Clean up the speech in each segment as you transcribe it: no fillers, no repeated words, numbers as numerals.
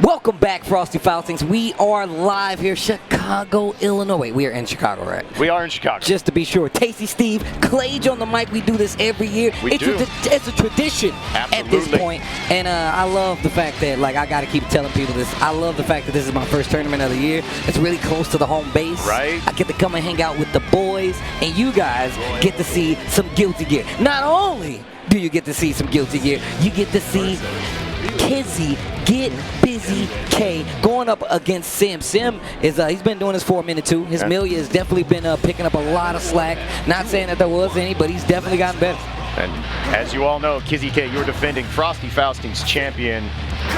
Welcome back, Frosty Faustings. We are live here, Chicago, Illinois. Wait, we are in Chicago, right? We are in Chicago. Just to be sure. Tasty Steve, Klaige on the mic. We do this every year. It's a tradition at this point. And I love the fact that, like, I got to keep telling people this. I love the fact that this is my first tournament of the year. It's really close to the home base. Right. I get to come and hang out with the boys, and you guys get to see some guilty gear. Not only do you get to see some guilty gear, you get to see Kizzy Get Busy K going up against Sim. Sim is he's been doing this for a minute too. His Milia has definitely been picking up a lot of slack. Not saying that there was any, but he's definitely gotten better. And as you all know, Kizzy K, you're defending Frosty Faustings champion,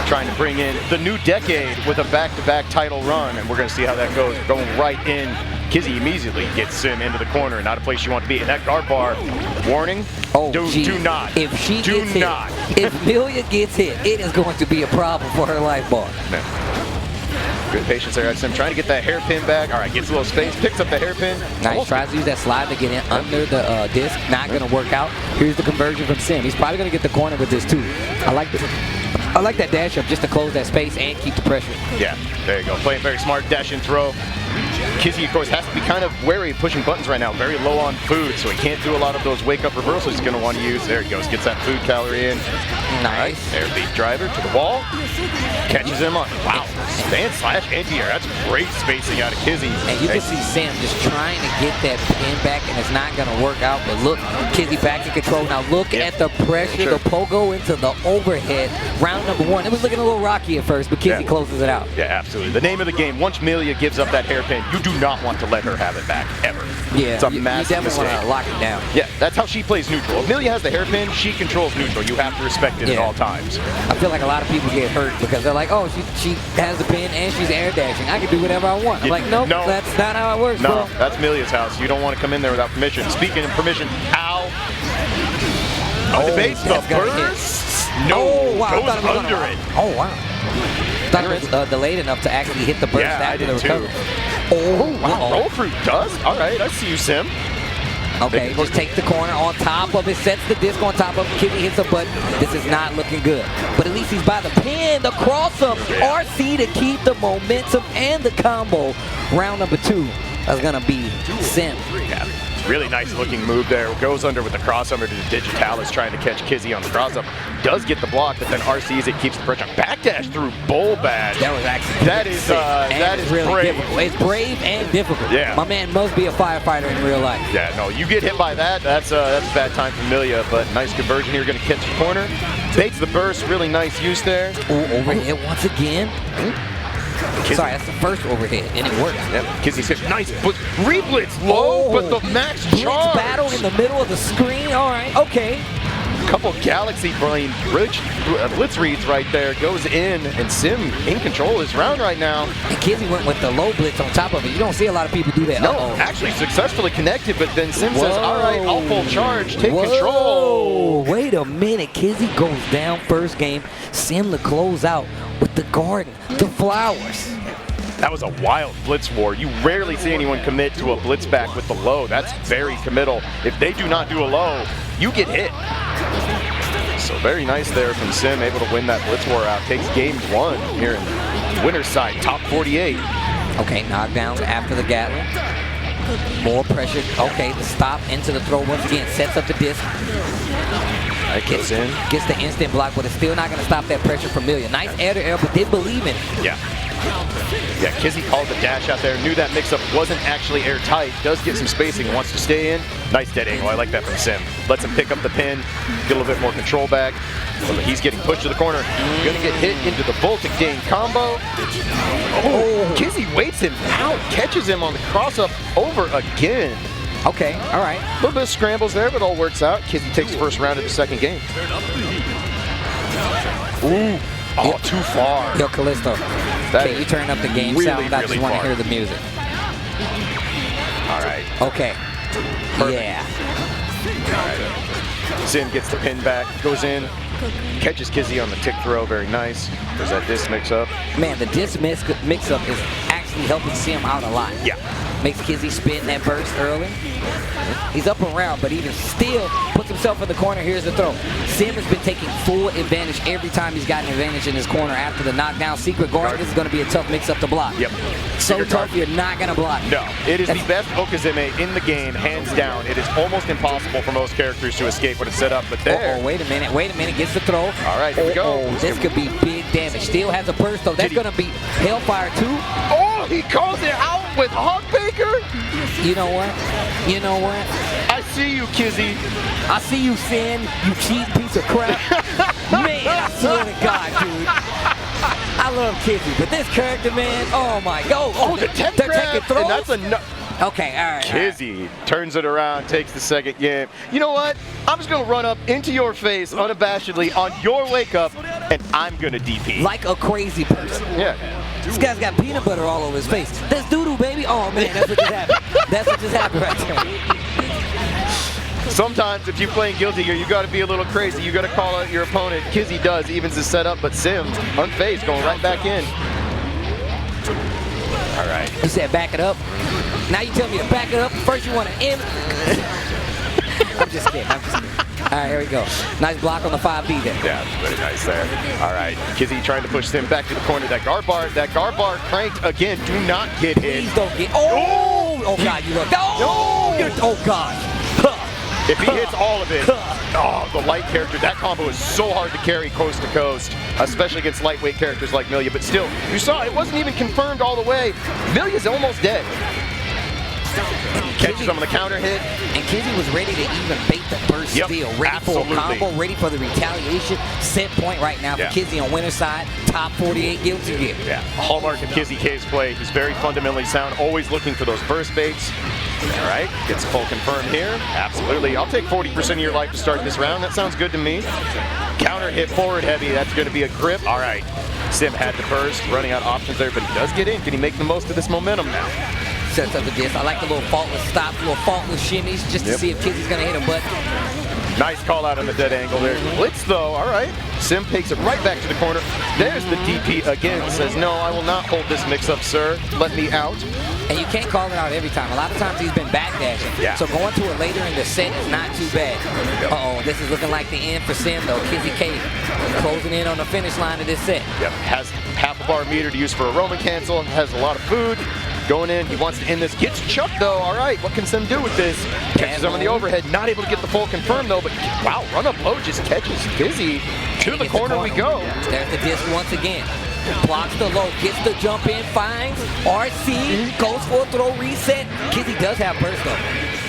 trying to bring in the new decade with a back-to-back title run, and we're going to see how that goes. Going right in, Kizzy immediately gets Sim into the corner, not a place you want to be. And that guard bar, warning, do not. If she gets hit, if Milia gets hit, it is going to be a problem for her life bar. Good patience there. Sim trying to get that hairpin back. All right, gets a little space, picks up the hairpin. Nice, tries to use that slide to get in under the disc. Not going to work out. Here's the conversion from Sim. He's probably going to get the corner with this too. I like that dash up just to close that space and keep the pressure. Yeah, there you go. Playing very smart dash and throw. Kizzy, of course, has to be kind of wary of pushing buttons right now. Very low on food, so he can't do a lot of those wake-up reversals he's going to want to use. There he goes. Gets that food calorie in. Nice. Right. Air beat driver to the wall. Catches him on. Wow. Stand slash anti-air. That's great spacing out of Kizzy. And you can see Sam just trying to get that pin back, and it's not going to work out. But look, Kizzy back in control. Now look at the pressure. The pogo into the overhead. Round number one. It was looking a little rocky at first, but Kizzy closes it out. Yeah, absolutely. The name of the game, once Milia gives up that hairpin, you do not want to let her have it back, ever. Yeah, it's a massive you definitely want to lock it down. Yeah, that's how she plays neutral. If Milia has the hairpin, she controls neutral. You have to respect it at all times. I feel like a lot of people get hurt because they're like, oh, she has the pin and she's air dashing. I can do whatever I want. I'm like, nope, no, that's not how it works, bro. That's Milia's house. You don't want to come in there without permission. Speaking of permission, ow. Debates the burst. No, goes under it. Oh, wow. Thought it was delayed enough to actually hit the burst after the recovery. Oh, wow. Roll through dust. All right, I see you, Sim. Okay, just takes the corner on top of it, sets the disc on top of it, Kizzy hits a button. This is not looking good. But at least he's by the pin, the cross-up, RC to keep the momentum and the combo. Round number two is going to be Sim. Yeah. Really nice looking move there. Goes under with the crossover to the Digitalis, trying to catch Kizzy on the crossover. Does get the block, but then RCs it, keeps the pressure. Backdash through bull badge. That was actually that is really brave. Difficult. It's brave and difficult. Yeah. My man must be a firefighter in real life. Yeah, no, you get hit by that, that's a bad time for Milia, but nice conversion here, gonna catch the corner. Baits the burst, really nice use there. Ooh, overhead once again. Kizzy. Sorry, that's the first overhead, and it works. Yep. Kizzy's hit nice, but re-blitz low, but the max charge. Blitz battle in the middle of the screen. All right, okay. Couple Galaxy Brain blitz reads right there. Goes in, and Sim in control of his round right now. And Kizzy went with the low blitz on top of it. You don't see a lot of people do that. No, actually successfully connected, but then Sim says, all right, I'll full charge, take control. Wait a minute, Kizzy goes down first game. Sim to close out with the garden, the flowers. That was a wild blitz war. You rarely see anyone commit to a blitz back with the low. That's very committal. If they do not do a low, you get hit. So very nice there from Sim, able to win that blitz war out. Takes game one here in winner's side, top 48. Okay, knockdowns after the Gatling. More pressure. Okay, the stop into the throw once again. Sets up the disc. Gets in. Gets the instant block, but it's still not going to stop that pressure from Milia. Nice air to air, but they believe in it. Yeah. Yeah, Kizzy called the dash out there. Knew that mix-up wasn't actually airtight. Does get some spacing. Wants to stay in. Nice dead angle. I like that from Sim. Lets him pick up the pin. Get a little bit more control back. But he's getting pushed to the corner. Gonna get hit into the Voltic Gain combo. Oh, Kizzy waits him out. Catches him on the cross-up over again. Okay, all right. A little bit of scrambles there, but all works out. Kizzy takes the first round of the second game. Ooh. Oh, too far. Yo, Callisto, can you turn up the game sound? I just want to hear the music. All right. Okay. Perfect. Yeah. All right. Sim gets the pin back, goes in, catches Kizzy on the tick throw, very nice. There's that disc mix-up. Man, the disc mix-up is actually helping Sim out a lot. Yeah. Makes Kizzy spin that burst early. He's up around, but even still puts himself in the corner. Here's the throw. Sim has been taking full advantage every time he's gotten advantage in his corner after the knockdown. Secret guard, this is going to be a tough mix-up to block. Yep. So Secret tough, guard. you're not going to block. No, it is the best Okazeme in the game, hands down. It is almost impossible for most characters to escape when it's set up, but there. Oh, wait a minute, gets the throw. All right, here we go. This could be big damage. Still has a burst, though. That's going to be Hellfire, too. Oh, he calls it out with Hawkbaker. You know what? You know what? I see you, Kizzy. I see you, Sin, you cheap piece of crap. Man, I swear to God, dude. I love Kizzy, but this character, man, oh my God. Oh, the tech they're grab, taking throws? and that's enough. Okay, all right. Kizzy turns it around, takes the second game. You know what? I'm just going to run up into your face unabashedly on your wake up, and I'm going to DP. Like a crazy person. Yeah. This guy's got peanut butter all over his face. That's doo-doo, baby. Oh, man, that's what just happened. That's what just happened right there. Sometimes if you're playing Guilty Gear, you got to be a little crazy. You got to call out your opponent. Kizzy does, evens his setup, but Sim, unfazed, going right back in. All right. You said back it up. Now you tell me to back it up. First you want to end. I'm just kidding. All right, here we go. Nice block on the 5B there. Yeah, very nice there. All right, Kizzy trying to push Sim back to the corner. That guard bar cranked again. Do not get hit. Please don't get. Oh God, you look. Oh God. If he hits all of it, oh, the light character, that combo is so hard to carry coast to coast, especially against lightweight characters like Millia. But still, you saw it wasn't even confirmed all the way. Millia's almost dead. Catches him on the counter hit. And Kizzy was ready to even bait the burst steal. Ready for a combo, ready for the retaliation. Set point right now for Kizzy on winner's side. Top 48 Guilty Gear. Yeah, a hallmark of Kizzy K's play. He's very fundamentally sound, always looking for those burst baits. All right, gets full confirm here. Absolutely. I'll take 40% of your life to start this round. That sounds good to me. Counter hit forward heavy. That's going to be a grip. All right. Sim had to burst, running out of options there, but he does get in. Can he make the most of this momentum now? Sets up the disc. I like the little faultless stops, little faultless shimmies, just to see if Kizzy's going to hit him. But nice call out on the dead angle there. Blitz though, all right. Sim takes it right back to the corner. There's the DP again. Says, no, I will not hold this mix-up, sir. Let me out. And you can't call it out every time. A lot of times he's been backdashing. Yeah. So going to it later in the set is not too bad. Uh-oh, this is looking like the end for Sim, though. Kizzy K closing in on the finish line of this set. Yep, has half a bar meter to use for a Roman cancel, has a lot of food. Going in, he wants to end this. Gets Chuck though, all right, what can Sim do with this? Catches him on the overhead, not able to get the full confirm though, but wow, run up low just catches Kizzy. To the corner we go. There's the disc once again. Blocks the low, gets the jump in, finds RC, goes for a throw reset. Kizzy does have burst though.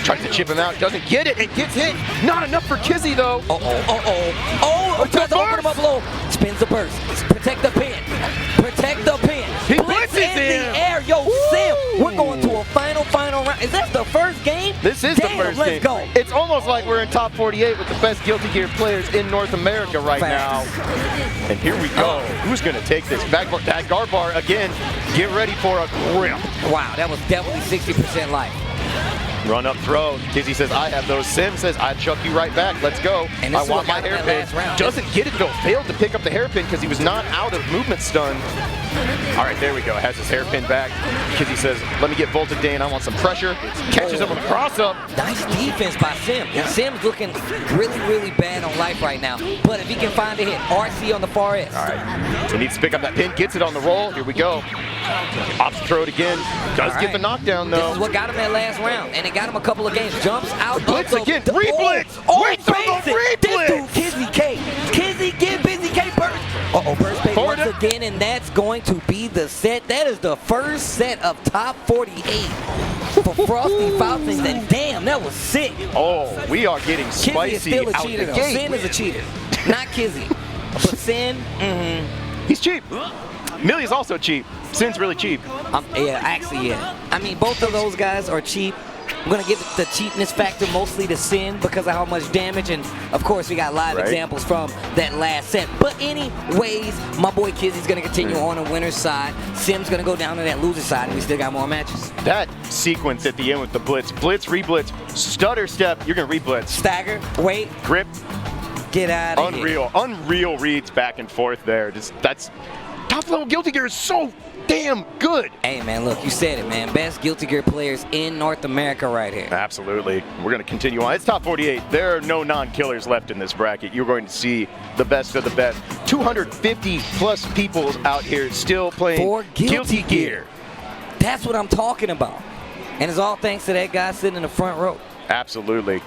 Tries to chip him out, doesn't get it, and gets hit. Not enough for Kizzy though. Oh, tries to open him up low. Spins the burst. Protect the pin. Protect the pin. He Blitz blitzes in the air. Yo, Sim, we're going to a final round. Is that the first game? This is the first game. Let's go. It's almost like we're in top 48 with the best Guilty Gear players in North America right now. And here we go. Who's going to take this? Back that guard bar again. Get ready for a grip. Wow, that was definitely 60% life. Run up throw. Kizzy says, I have those. Sim says, I chuck you right back. Let's go. And I want my hairpin. Doesn't get it though. Failed to pick up the hairpin because he was not out of movement stun. All right, there we go. Has his hairpin back. Kizzy says, let me get Volta Dane. I want some pressure. Catches him on the cross up. Nice defense by Sim. And Sim's looking really bad on life right now. But if he can find a hit, RC on the far edge. All right. He needs to pick up that pin. Gets it on the roll. Here we go. Ops throw it again. Does get the knockdown though. This is what got him that last round. And it got him a couple of games. Jumps out. Blitz again. Re-blitz. Wait for the re-blitz. This dude, Kizzy K. Kizzy, get busy, K. Burst. Burst bait once again, and that's going to be the set. That is the first set of top 48 for Frosty Faustings. And damn, that was sick. Oh, we are getting spicy. Kizzy is still a cheater, though. Sin is a cheater. Not Kizzy. But Sin, he's cheap. Millia's also cheap. Sin's really cheap. Yeah. I mean, both of those guys are cheap. I'm going to give the cheapness factor mostly to Sin because of how much damage. And, of course, we got live examples from that last set. But anyways, my boy Kizzy's going to continue on the winner's side. Sim's going to go down to that loser side, and we still got more matches. That sequence at the end with the blitz, re-blitz, stutter step, you're going to re-blitz. Stagger, wait. Grip. Get out of here. Unreal reads back and forth there. top level Guilty Gear is so damn good. Hey, man, look, you said it, man. Best Guilty Gear players in North America right here. Absolutely. We're going to continue on. It's top 48. There are no non-killers left in this bracket. You're going to see the best of the best. 250 plus people out here still playing For Guilty Gear. That's what I'm talking about. And it's all thanks to that guy sitting in the front row. Absolutely.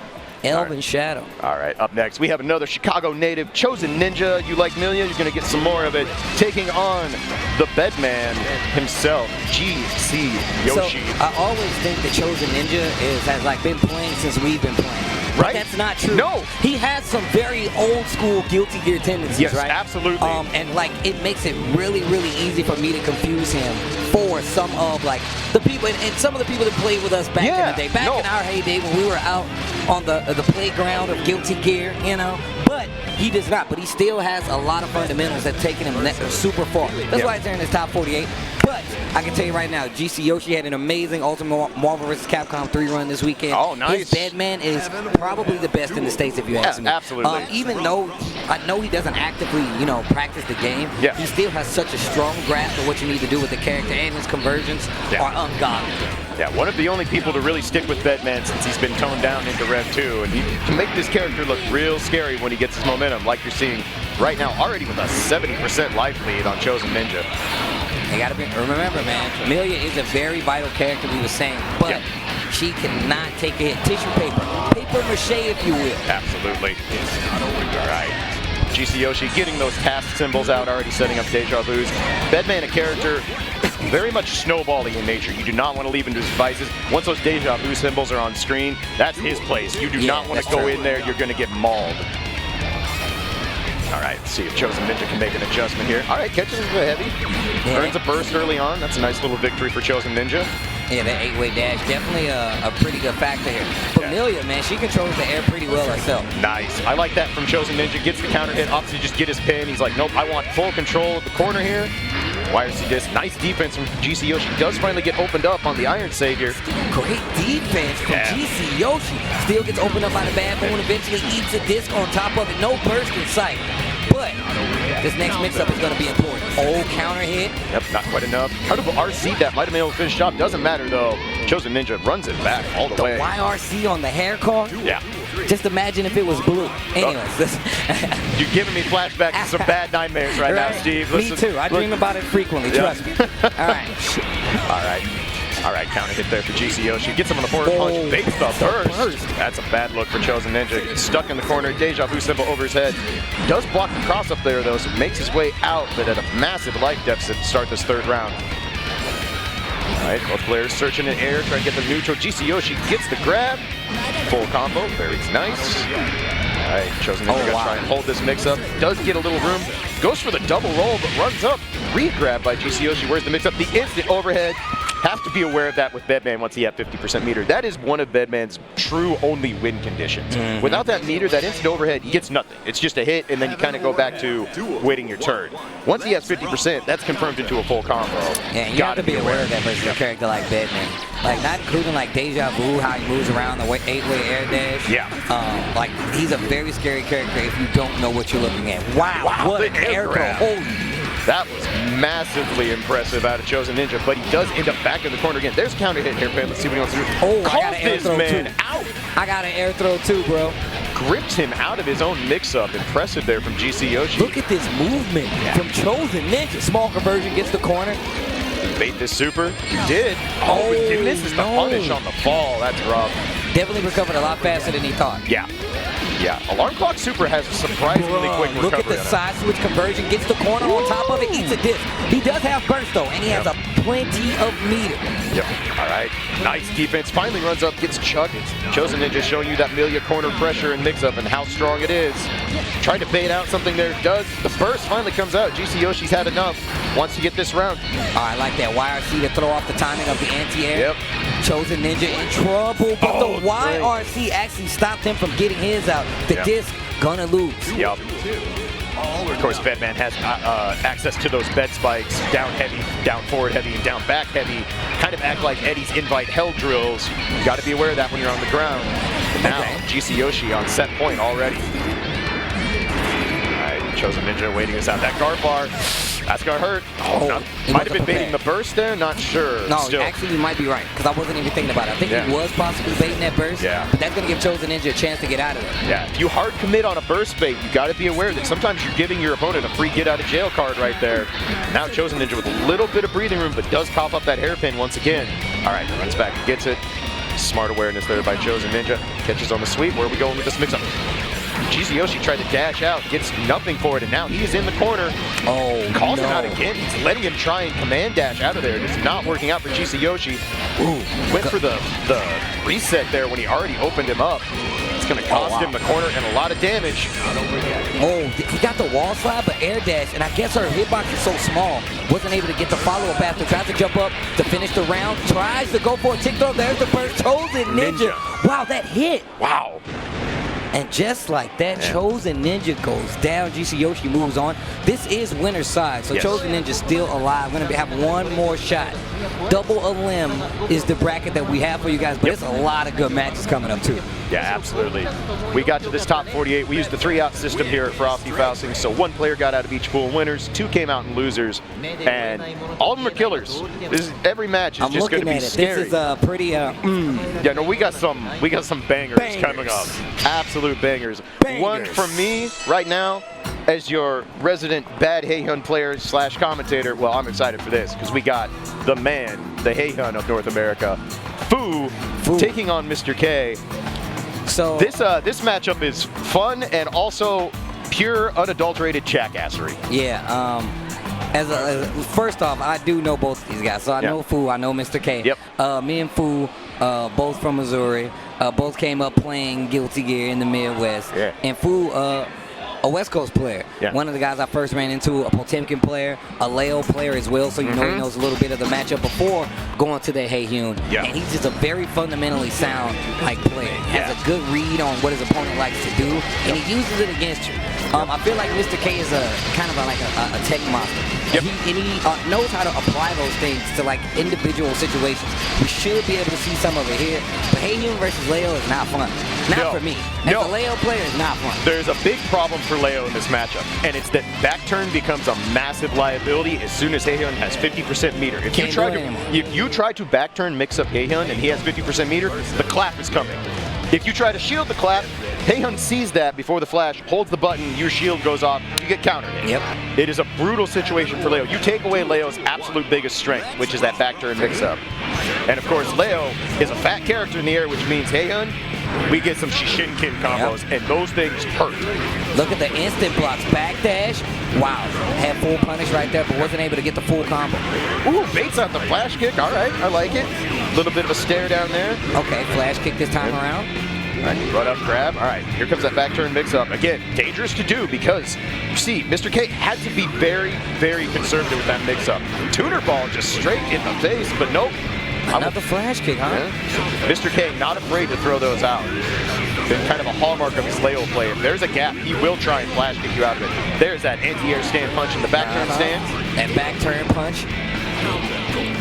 Elvin Shadow. All right, up next, we have another Chicago native, Chosen Ninja. You like Milia, you're going to get some more of it. Taking on the Bedman himself, GC Yoshi. So, I always think the Chosen Ninja has like been playing since we've been playing. But Right? that's not true. No. He has some very old school Guilty Gear tendencies, Yes, right? absolutely. And like it makes it really, really easy for me to confuse him for some of like the people and some of the people that played with us back in the day. Back in our heyday when we were out on the playground of Guilty Gear, you know. But he does not. But he still has a lot of fundamentals that taken him super far. That's why he's there in his top 48. But I can tell you right now, GC Yoshi had an amazing Ultimate Marvel vs. Capcom 3 run this weekend. Oh, nice. His Bedman is probably the best in the States, if you ask me. Absolutely. Even though I know he doesn't actively, practice the game, he still has such a strong grasp of what you need to do with the character, and his conversions are ungodly. Yeah, one of the only people to really stick with Bedman since he's been toned down into Rev2, and he can make this character look real scary when he gets his momentum, like you're seeing right now, already with a 70% life lead on Chosen Ninja. You gotta remember, man, Milia is a very vital character, we were saying, but she cannot take a hit. Tissue paper mache, if you will. Absolutely. All right. GC Yoshi getting those task symbols out, already setting up deja vus. Bedman, a character very much snowballing in nature. You do not want to leave him to his devices. Once those deja vu symbols are on screen, that's his place. You do not want to go in there. You're going to get mauled. All right, let's see if Chosen Ninja can make an adjustment here. All right, catches him heavy. Earns a burst early on. That's a nice little victory for Chosen Ninja. Yeah, that 8-way dash, definitely a pretty good factor here. But Milia, man, she controls the air pretty well herself. Nice. I like that from Chosen Ninja. Gets the counter hit, opts to just get his pin. He's like, nope, I want full control of the corner here. YRC disc. Nice defense from GC Yoshi. Does finally get opened up on the Iron Savior. Great defense from GC Yoshi. Still gets opened up by the bad bone. Eventually eats a disc on top of it. No burst in sight. But this next mix-up is going to be important. Oh, counter hit. Yep, not quite enough. Kind of RC that might have been able to finish off. Doesn't matter, though. Chosen Ninja runs it back all the way. The YRC on the hair card? Yeah. Just imagine if it was blue. Anyways. You're giving me flashbacks to some bad nightmares right now, Steve. Me too. I dream about it frequently. Trust me. All right. All right. All right, counter hit there for GC Yoshi. Gets him on the forward punch. Baits the burst. That's a bad look for Chosen Ninja. Gets stuck in the corner. Deja vu symbol over his head. Does block the cross up there, though, so makes his way out, but at a massive life deficit to start this third round. All right, both players searching in air, trying to get the neutral. GC Yoshi gets the grab. Full combo. Very nice. All right, Chosen Ninja gonna try and hold this mix-up. Does get a little room. Goes for the double roll, but runs up. Re-grab by GC Yoshi. Where's the mix-up? The instant overhead. Have to be aware of that with Bedman once he had 50% meter. That is one of Bedman's true only win conditions. Without that meter, that instant overhead, he gets nothing. It's just a hit, and then you kind of go back to waiting your turn. Once he has 50%, that's confirmed into a full combo. Yeah, you have to be aware of that versus a character like Bedman. Like, not including like Deja Vu, how he moves around the 8-way air dash. Yeah. Like, he's a very scary character if you don't know what you're looking at. Wow, what an air throw. Holy. That was massively impressive out of Chosen Ninja, but he does end up back in the corner again. There's counter hit here, Pam. Let's see what he wants to do. Oh, I got an air throw too. Out. I got an air throw too, bro. Grips him out of his own mix-up. Impressive there from GC Yoshi. Look at this movement from Chosen Ninja. Small conversion, gets the corner. Bait this super. You did. Oh, but this is the punish on the fall. That's rough. Definitely recovered a lot faster than he thought. Yeah. Yeah, Alarm Clock Super has a surprisingly quick recovery. Look at the side switch conversion, gets the corner on top of it, eats a disc. He does have burst though, and he has a plenty of meter. Yep, all right, nice defense. Finally runs up, gets chucked. Chosen Ninja showing you that Milia corner pressure and mix-up and how strong it is. Tried to bait out something there, does. The burst finally comes out. GC Yoshi's had enough, wants to get this round. Oh, I like that YRC to throw off the timing of the anti-air. Yep. Chosen Ninja in trouble, but the YRC actually stopped him from getting his out. The disc gonna lose. Yep. Of course, Bedman has access to those bed spikes, down heavy, down forward heavy, and down back heavy. Kind of act like Eddie's invite hell drills. You got to be aware of that when you're on the ground. But now, GC Yoshi on set point already. All right, Chosen Ninja waiting us out. That guard bar That's gonna hurt. He Might have been wasn't baiting the prepared. burst there, not sure. No, Still. actually, you might be right, because I wasn't even thinking about it. I think he was possibly baiting that burst, but that's going to give Chosen Ninja a chance to get out of there. Yeah, if you hard commit on a burst bait, you got to be aware that sometimes you're giving your opponent a free get out of jail card right there. Now Chosen Ninja with a little bit of breathing room, but does cough up that hairpin once again. All right, runs back and gets it. Smart awareness there by Chosen Ninja. Catches on the sweep. Where are we going with this mix-up? GGXRD tried to dash out, gets nothing for it, and now he is in the corner. Calls him out again. He's letting him try and command dash out of there. It's not working out for GGXRD. Went for the reset there when he already opened him up. It's going to cost him the corner and a lot of damage. He got the wall slide, but air dash, and I guess her hitbox is so small, wasn't able to get the follow-up after. Tries to jump up to finish the round, tries to go for a tick throw. There's the first Chosen Ninja. Wow, that hit. Wow. And just like that, Chosen Ninja goes down. GGXRD moves on. This is winner's side, so Chosen Ninja still alive. We're going to have one more shot. Double a limb is the bracket that we have for you guys, but it's a lot of good matches coming up too. Yeah, absolutely. We got to this top 48. We used the 3-out system here at Frosty Faustings, so one player got out of each pool winners, 2 came out in losers, and all of them are killers. Every match is just going to be scary. This is pretty. Yeah, no, we got some bangers coming up. Absolute bangers. One from me right now as your resident bad Haehun player / commentator. Well, I'm excited for this because we got the man, the Haehun of North America, Fu taking on Mr. K. So this matchup is fun and also pure unadulterated jackassery. Yeah. First off, I do know both of these guys. So I know Fu, I know Mr. K. Me and Fu, both from Missouri, both came up playing Guilty Gear in the Midwest. And Fu, a West Coast player. One of the guys I first ran into, a Potemkin player, a Leo player as well, so you know he knows a little bit of the matchup before going to the Haehun. And he's just a very fundamentally sound player. Has a good read on what his opponent likes to do, and he uses it against you. I feel like Mr. K is a kind of a tech monster. And he knows how to apply those things to individual situations. We should be able to see some of it here. But Haehun versus Leo is not fun. Not for me. As a Leo player, it's not fun. There's a big problem for Leo in this matchup, and it's that back turn becomes a massive liability as soon as Haehun has 50% meter. If you try to back turn mix up Haehun and he has 50% meter, the clap is coming. If you try to shield the clap, Haehun sees that before the flash, holds the button, your shield goes off, you get countered. It is a brutal situation for Leo. You take away Leo's absolute biggest strength, which is that back turn mix-up. And of course, Leo is a fat character in the air, which means Haehun, we get some Shishinkin combos, and those things hurt. Look at the instant blocks. Backdash. Wow. Had full punish right there, but wasn't able to get the full combo. Ooh, baits out the flash kick. All right, I like it. A little bit of a stare down there. Okay, flash kick this time around. All right, run up, grab. All right, here comes that back turn mix-up. Again, dangerous to do because, you see, Mr. K had to be very, very conservative with that mix-up. Tuner ball just straight in the face, but nope. Another flash kick, huh? Mr. K not afraid to throw those out. Been kind of a hallmark of his Leo play. If there's a gap, he will try and flash kick you out of it. There's that anti-air stand punch in the back turn stance. And back turn punch.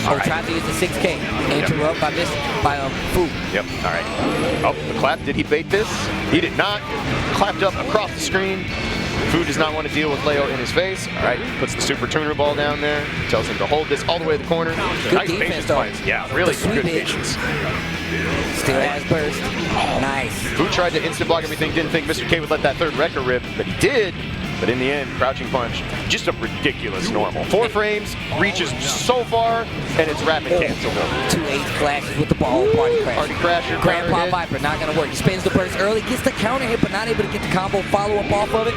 Tries to use the 6K. Interrupt by Fu. All right. Oh, the clap. Did he bait this? He did not. Clapped up across the screen. Fu does not want to deal with Leo in his face. All right, puts the super tuner ball down there. Tells him to hold this all the way to the corner. Good nice defense, patience though. points. Yeah, really good patience. Still has burst. Nice. Fu tried to instant block everything. Didn't think Mr. K would let that third wrecker rip, but he did. But in the end, crouching punch, just a ridiculous normal. 4 frames, reaches so far, and it's rapid cancel. 2-8 clashes with the ball, party crasher. Party crasher. Grandpa Viper, not going to work. He spins the burst early, gets the counter hit, but not able to get the combo follow-up off of it.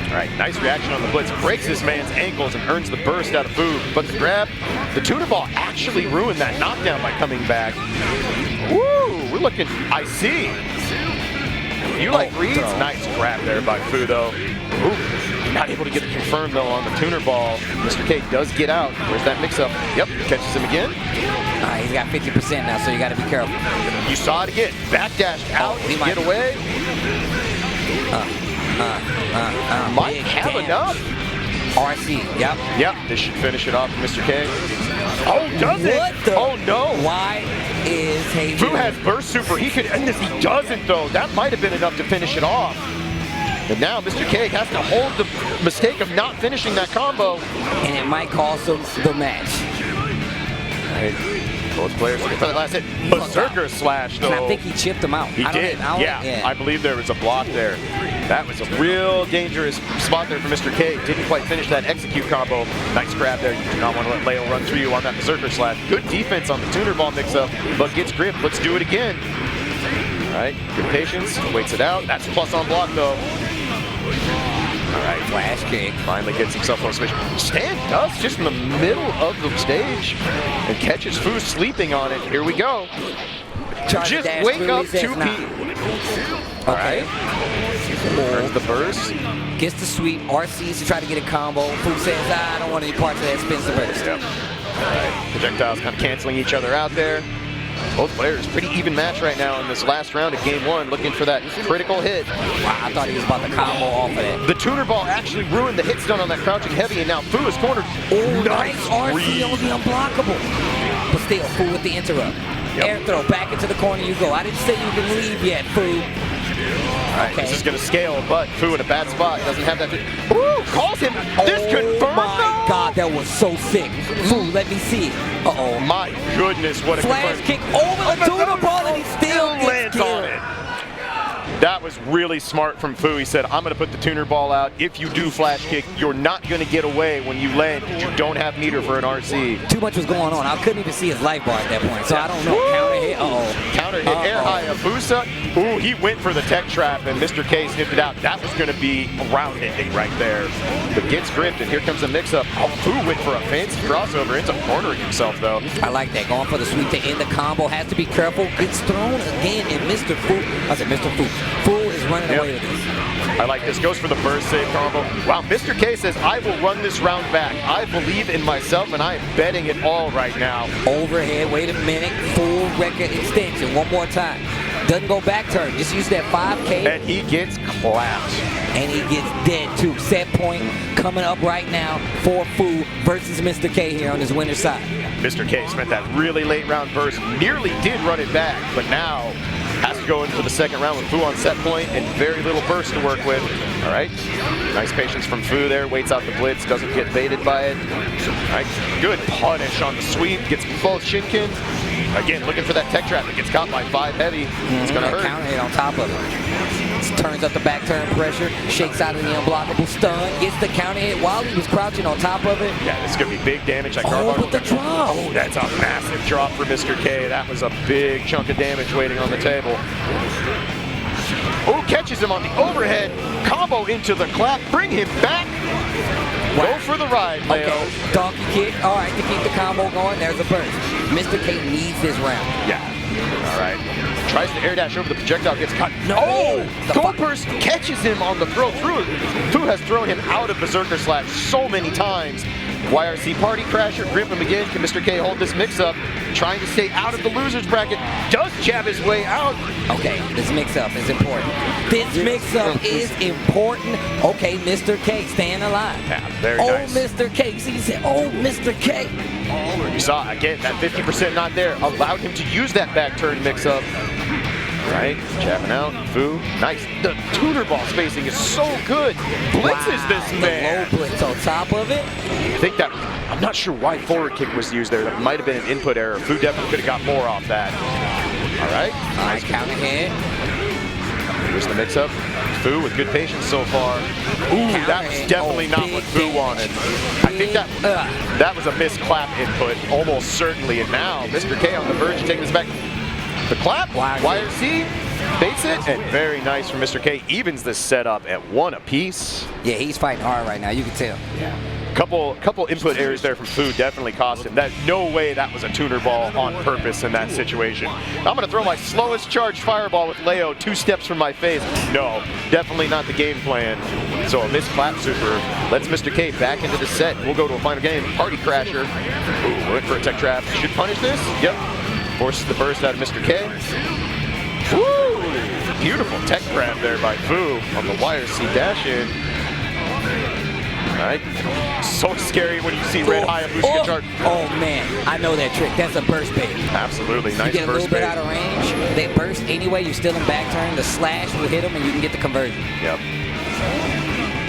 All right, nice reaction on the blitz. Breaks this man's ankles and earns the burst out of Fu. But the grab, the tuner ball actually ruined that knockdown by coming back. Woo, we're looking icy. You like reads? Nice grab there by Fu, though. Ooh, not able to get it confirmed, though, on the tuner ball. Mr. K does get out. Where's that mix-up? Yep, catches him again. He's got 50% now, so you got to be careful. You saw it again. Backdash out, get away. Might have enough. RC, Yep, this should finish it off for Mr. K. Oh, does it? What the? Oh, no. Why is Haehun? Fu has burst super. He could end this. He doesn't, though. That might have been enough to finish it off. And now Mr. K has to hold the mistake of not finishing that combo. And it might cost him the match. Right. Both players looking for that last hit. Berserker slash, though. And I think he chipped him out. He did. Yeah, I believe there was a block there. That was a real dangerous spot there for Mr. K. Didn't quite finish that execute combo. Nice grab there. You do not want to let Leo run through you on that Berserker slash. Good defense on the tuner ball mix-up, but gets gripped. Let's do it again. All right, good patience. Waits it out. That's plus on block, though. All right, Flash kick. Finally gets himself on switch. Stan does just in the middle of the stage and catches Fu sleeping on it. Here we go. Just wake up 2P. Okay. There's the burst. Gets the sweep. RCs to try to get a combo. Fu says, I don't want any parts of that Spencer burst. Yep. All right. Projectiles kind of canceling each other out there. Both players, pretty even match right now in this last round of game one, looking for that critical hit. Wow, I thought he was about to combo off of that. The tuner ball actually ruined the hit stun on that crouching heavy, and now Fu is cornered. Oh, nice RC on the unblockable. But still, Fu with the interrupt. Yep. Air throw, back into the corner you go. I didn't say you can leave yet, Fu. All right, this is going to scale, but Fu in a bad spot. Doesn't have that. Ooh, calls him. This confirmed. Oh my God, that was so sick. Fu, let me see it. Uh-oh. My goodness, what a flash kick over the tuner ball, and he still lands on it. That was really smart from Fu. He said, I'm going to put the tuner ball out. If you do flash kick, you're not going to get away when you land because you don't have meter for an RC. Too much was going on. I couldn't even see his life bar at that point, so I don't know. Woo! Counter hit. Uh-oh. Counter hit, air Hayabusa. Ooh, he went for the tech trap, and Mr. K sniffed it out. That was going to be a round ending right there. But gets gripped, and here comes the mix-up. Oh, Fu went for a fancy crossover. Ends up cornering himself, though. I like that. Going for the sweep to end the combo. Has to be careful. Gets thrown again, and Mr. Fu. I said Mr. Fu. Fu is running away with this. I like this. Goes for the burst save combo. Wow, Mr. K says, I will run this round back. I believe in myself, and I am betting it all right now. Overhead, wait a minute. Full record extension. One more time. Doesn't go back turn. Just use that 5K. And he gets clapped. And he gets dead, too. Set point coming up right now for Fu versus Mr. K here on his winner's side. Mr. K spent that really late round burst. Nearly did run it back, but now has to go in for the second round with Fu on set point and very little burst to work with. All right, nice patience from Fu there. Waits out the blitz, doesn't get baited by it. All right, good punish on the sweep. Gets both Shinken. Again, looking for that tech trap that gets caught by 5 heavy. It's gonna hurt. Counter hit on top of it. Turns up the back turn pressure, shakes out of the unblockable stun, gets the counter hit while he was crouching on top of it. Yeah, this is gonna be big damage. Like with the drop. Oh, that's a massive drop for Mr. K. That was a big chunk of damage waiting on the table. Oh, catches him on the overhead. Combo into the clap. Bring him back. Wow. Go for the ride, Leo. Okay, donkey kick. All right, to keep the combo going, there's a burst. Mr. K needs this round. Yeah. All right. Tries to air dash over the projectile, gets caught. No! Oh! Goldburst catches him on the throw through. Fu has thrown him out of Berserker Slash so many times. YRC Party Crasher, grip him again. Can Mr. K hold this mix-up? Trying to stay out of the loser's bracket. Does jab his way out. Okay, this mix-up is important. This mix-up is important. Okay, Mr. K, staying alive. Yeah, very nice. Oh, Mr. K. See, he said, oh, Mr. K. You saw, again, that 50% not there. Allowed him to use that back turn mix-up. Right, jabbing out, Fu, nice. The tuner ball spacing is so good. Blitzes this man. The low blitz on top of it. I think that, I'm not sure why forward kick was used there. That might have been an input error. Fu definitely could have got more off that. All right. Nice counter hit. Here's the mix up. Fu with good patience so far. Ooh, that was definitely not what Fu wanted. I think that was a missed clap input, almost certainly. And now Mr. K on the verge of taking this back. The clap, YRC, baits it, and very nice from Mr. K. Evens this setup at 1 apiece. Yeah, he's fighting hard right now, you can tell. Yeah. Couple input errors there from Fu definitely cost him. That no way that was a tuner ball on purpose in that situation. I'm gonna throw my slowest charged fireball with Leo 2 steps from my face. No, definitely not the game plan. So a missed clap super lets Mr. K back into the set. We'll go to a final game. Party Crasher. Ooh, went for a tech trap. Should punish this. Yep. Forces the burst out of Mr. K. Woo! Beautiful tech grab there by Fu on the YRC dash in. All right. So scary when you see Red Hayabusa get charged. Oh man, I know that trick. That's a burst bait. Absolutely, nice burst bait. You get a little bit out of range. They burst anyway. You're still in back turn. The slash will hit them, and you can get the conversion. Yep.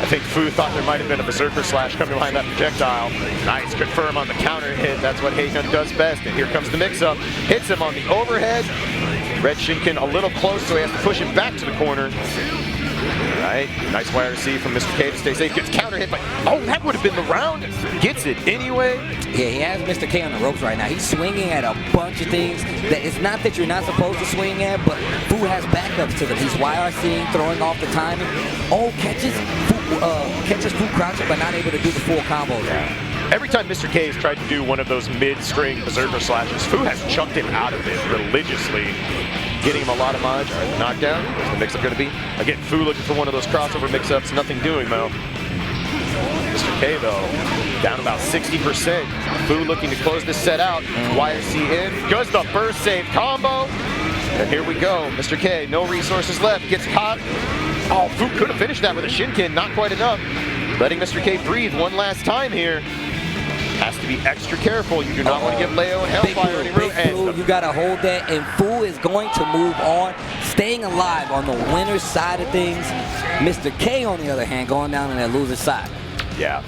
I think Fu thought there might have been a Berserker Slash coming behind that projectile. Nice confirm on the counter hit. That's what Heihyun does best. And here comes the mix-up. Hits him on the overhead. Red Shinken a little close, so he has to push him back to the corner. All right, nice YRC from Mr. K to stay safe. Gets counter hit, but oh, that would have been the round. Gets it anyway. Yeah, he has Mr. K on the ropes right now. He's swinging at a bunch of things that it's not that you're not supposed to swing at, but Fu has backups to them. He's YRCing, throwing off the timing. Oh, catches Fu crouching, but not able to do the full combo there. Every time Mr. K has tried to do one of those mid-string Berserker Slashes, Fu has chucked him out of it religiously, getting him a lot of mileage. All right, knockdown. Where's the mix-up going to be? Again, Fu looking for one of those crossover mix-ups. Nothing doing, though. Mr. K, though, down about 60%. Fu looking to close this set out. YRC in. Goes the first save combo. And here we go. Mr. K, no resources left. Gets caught. Oh, Fu could have finished that with a Shinken. Not quite enough. Letting Mr. K breathe one last time here. Has to be extra careful. You do not want to give Leo and Hellfire any room. And you got to hold that, and Fu is going to move on, staying alive on the winner's side of things. Mr. K, on the other hand, going down on that loser's side. Yeah.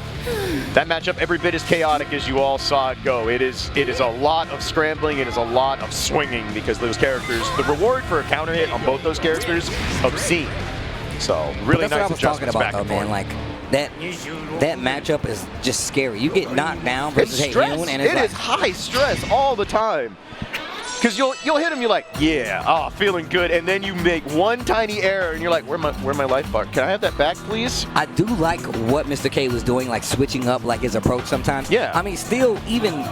That matchup every bit as chaotic as you all saw it go. It is a lot of scrambling. It is a lot of swinging because those characters, the reward for a counter hit on both those characters, obscene. So really nice adjustments back and forth. Like that matchup is just scary. You get knocked down versus Heihyun, and it is high stress all the time. Because you'll hit him, you're like, yeah, feeling good, and then you make one tiny error, and you're like, where my life bar? Can I have that back, please? I do like what Mr. K was doing, like switching up like his approach sometimes. Yeah. I mean, still even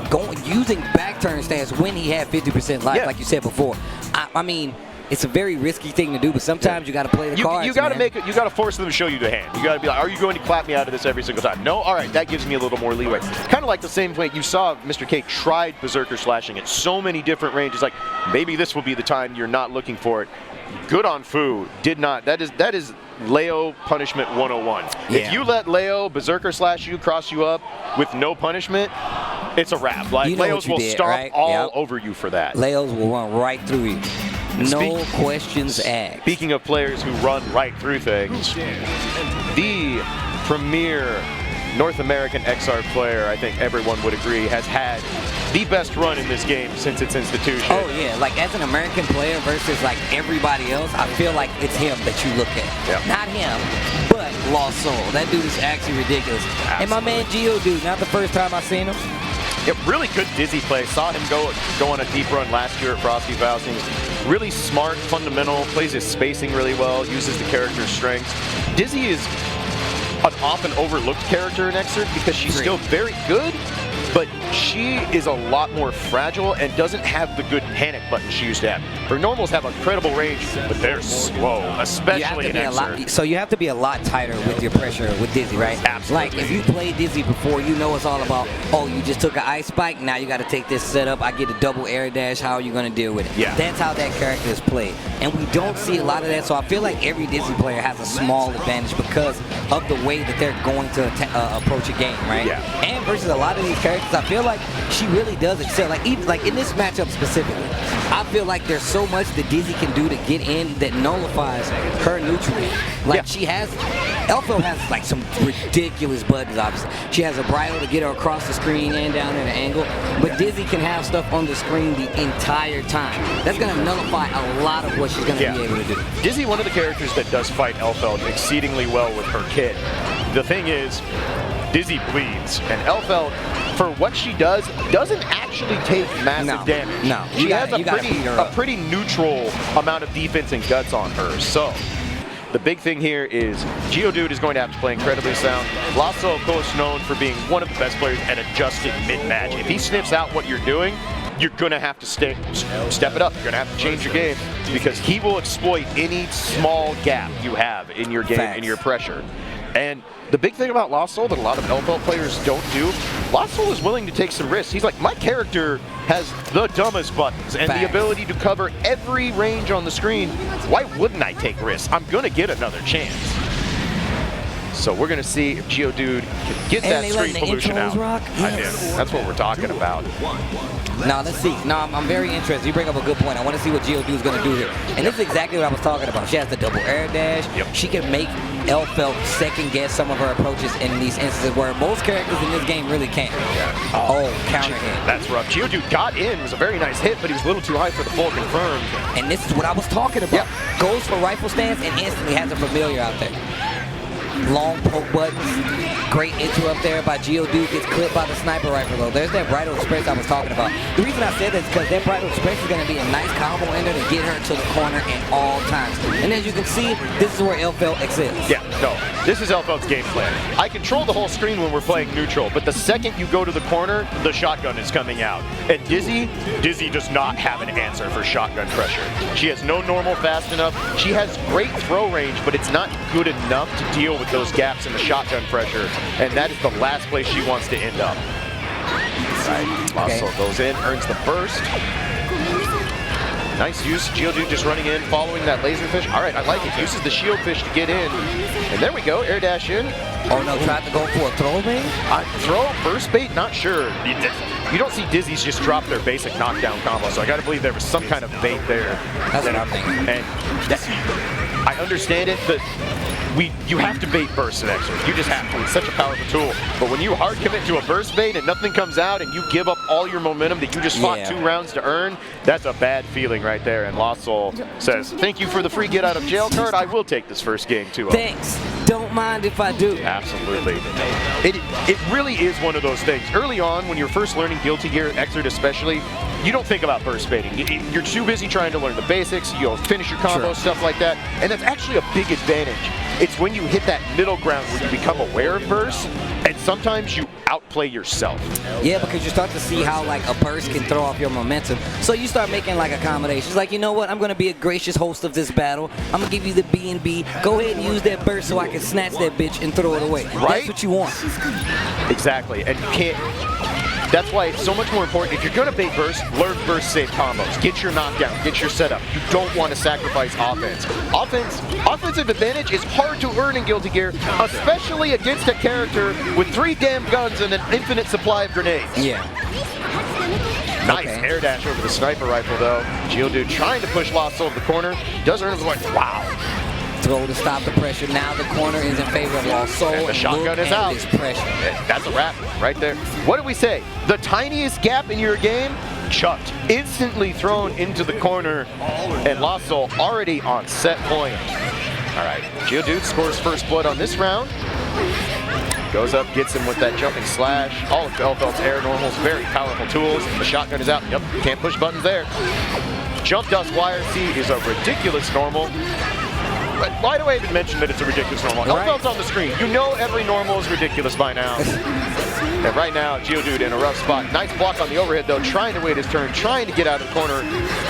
using back turn stance when he had 50% life, like you said before. I mean, it's a very risky thing to do, but sometimes you got to play the cards. You got to make it. You got to force them to show you the hand. You got to be like, are you going to clap me out of this every single time? No. All right, that gives me a little more leeway. Kind of like the same way you saw Mr. K tried Berserker Slashing at so many different ranges. Like maybe this will be the time you're not looking for it. Good on Fu. Did not. That is Leo punishment 101. Yeah. If you let Leo Berserker Slash you, cross you up with no punishment, it's a wrap. Like Leos will stomp all over you for that. Leos will run right through you. No questions asked. Speaking of players who run right through things, the premier North American XR player, I think everyone would agree, has had the best run in this game since its institution. Oh yeah, like as an American player versus like everybody else, I feel like it's him that you look at. Yep. Not him, but Lost Soul. That dude is actually ridiculous. Absolutely. And my man Geodude, not the first time I've seen him. Yeah, really good Dizzy play. Saw him go on a deep run last year at Frosty Faustings. Really smart, fundamental, plays his spacing really well, uses the character's strengths. Dizzy is an often overlooked character in Xrd because she's still very good, but she is a lot more fragile and doesn't have the good panic button she used to have. Her normals have incredible range, but they're slow, especially in Xrd. So you have to be a lot tighter with your pressure with Dizzy, right? Absolutely. Like if you played Dizzy before, you know it's all about, oh, you just took an ice spike, now you got to take this setup, I get a double air dash, how are you going to deal with it? Yeah. That's how that character is played. And we don't see a lot of that, so I feel like every Dizzy player has a small advantage because of the way that they're going to approach a game, right? Yeah. And versus a lot of these characters, I feel like she really does excel. Like even like in this matchup specifically, I feel like there's so much that Dizzy can do to get in that nullifies her neutral. Like she has, Elfo has like some ridiculous buttons, obviously. She has a bridle to get her across the screen and down at an angle, but Dizzy can have stuff on the screen the entire time. That's going to nullify a lot of what she's going to be able to do. Dizzy, one of the characters that does fight Elfeld exceedingly well with her kit. The thing is, Dizzy bleeds, and Elfeld, for what she does, doesn't actually take massive damage. No, she has a pretty neutral amount of defense and guts on her. So the big thing here is Geodude is going to have to play incredibly sound. Lasso, of course, known for being one of the best players at adjusting mid-match. If he sniffs out what you're doing, you're going to have to step it up. You're going to have to change your game because he will exploit any small gap you have in your game, in your pressure. And the big thing about Lost Soul that a lot of LFL players don't do, Lost Soul is willing to take some risks. He's like, my character has the dumbest buttons and the ability to cover every range on the screen. Why wouldn't I take risks? I'm going to get another chance. So we're going to see if Geodude can get that screen pollution out. Rock? Yes. That's what we're talking about. Now, let's see. Now, I'm very interested. You bring up a good point. I want to see what Geodude's going to do here. And this is exactly what I was talking about. She has the double air dash. She can make Elfelt second guess some of her approaches in these instances where most characters in this game really can't. Oh, counter hit. That's rough. Geodude got in. It was a very nice hit, but he was a little too high for the full confirmed. And this is what I was talking about. Goes for rifle stance and instantly has a familiar out there. Long poke buttons. Great interrupt there by Geodude. Gets clipped by the sniper rifle though. There's that Bridal Express I was talking about. The reason I said that is because that Bridal Express is going to be a nice combo ender to get her to the corner at all times. And as you can see, this is where Elfelt excels. Yeah, no. This is Elfelt's game plan. I control the whole screen when we're playing neutral, but the second you go to the corner, the shotgun is coming out. And Dizzy does not have an answer for shotgun pressure. She has no normal fast enough. She has great throw range, but it's not good enough to deal with those gaps in the shotgun pressure, and that is the last place she wants to end up. Right, Muscle goes in, earns the burst. Nice use, Geodude just running in, following that laser fish. All right, I like it. Uses the shield fish to get in. And there we go, air dash in. Oh no, tried to go for a throw bait? Throw, burst bait, not sure. You don't see Dizzy's just drop their basic knockdown combo, so I gotta believe there was some kind of bait there. That's what I'm thinking. And I understand it, but you have to bait burst in X-Ray. You just have to. It's such a powerful tool. But when you hard commit to a burst bait and nothing comes out and you give up all your momentum that you just fought 2 rounds to earn, that's a bad feeling right there. And Lost Soul says, thank you for the free get out of jail card. I will take this first game 2-0. Thanks. Don't mind if I do. Absolutely. It really is one of those things. Early on, when you're first learning Guilty Gear, Xrd especially, you don't think about burst baiting. You're too busy trying to learn the basics, you'll finish your combos, stuff like that. And that's actually a big advantage. It's when you hit that middle ground where you become aware of bursts, and sometimes you outplay yourself. Yeah, because you start to see how like a burst can throw off your momentum. So you start making like accommodations. Like, you know what? I'm going to be a gracious host of this battle. I'm going to give you the B&B. Go ahead and use that burst so I can snatch that bitch and throw it away. Right? That's what you want. Exactly. And you can't... That's why it's so much more important. If you're going to bait burst, learn burst save combos. Get your knockdown, get your setup. You don't want to sacrifice offense. Offensive advantage is hard to earn in Guilty Gear, especially against a character with 3 damn guns and an infinite supply of grenades. Yeah. Nice air dash over the sniper rifle though. Geodude trying to push Lost Soul to the corner. Does earn his way. Wow. Throw to stop the pressure. Now the corner is in favor of Lost Soul. And the shotgun is out. Pressure. That's a wrap right there. What did we say? The tiniest gap in your game, chucked. Instantly thrown into the corner, and Lost Soul already on set point. All right, Geodude scores first blood on this round. Goes up, gets him with that jumping slash. All of Elfelt's air normals, very powerful tools. The shotgun is out. Yep, can't push buttons there. Jump Dust Wire Seed is a ridiculous normal. But why do I even mention that it's a ridiculous normal? Elfelt's on the screen. You know every normal is ridiculous by now. And right now, Geodude in a rough spot. Nice block on the overhead, though, trying to wait his turn, trying to get out of the corner.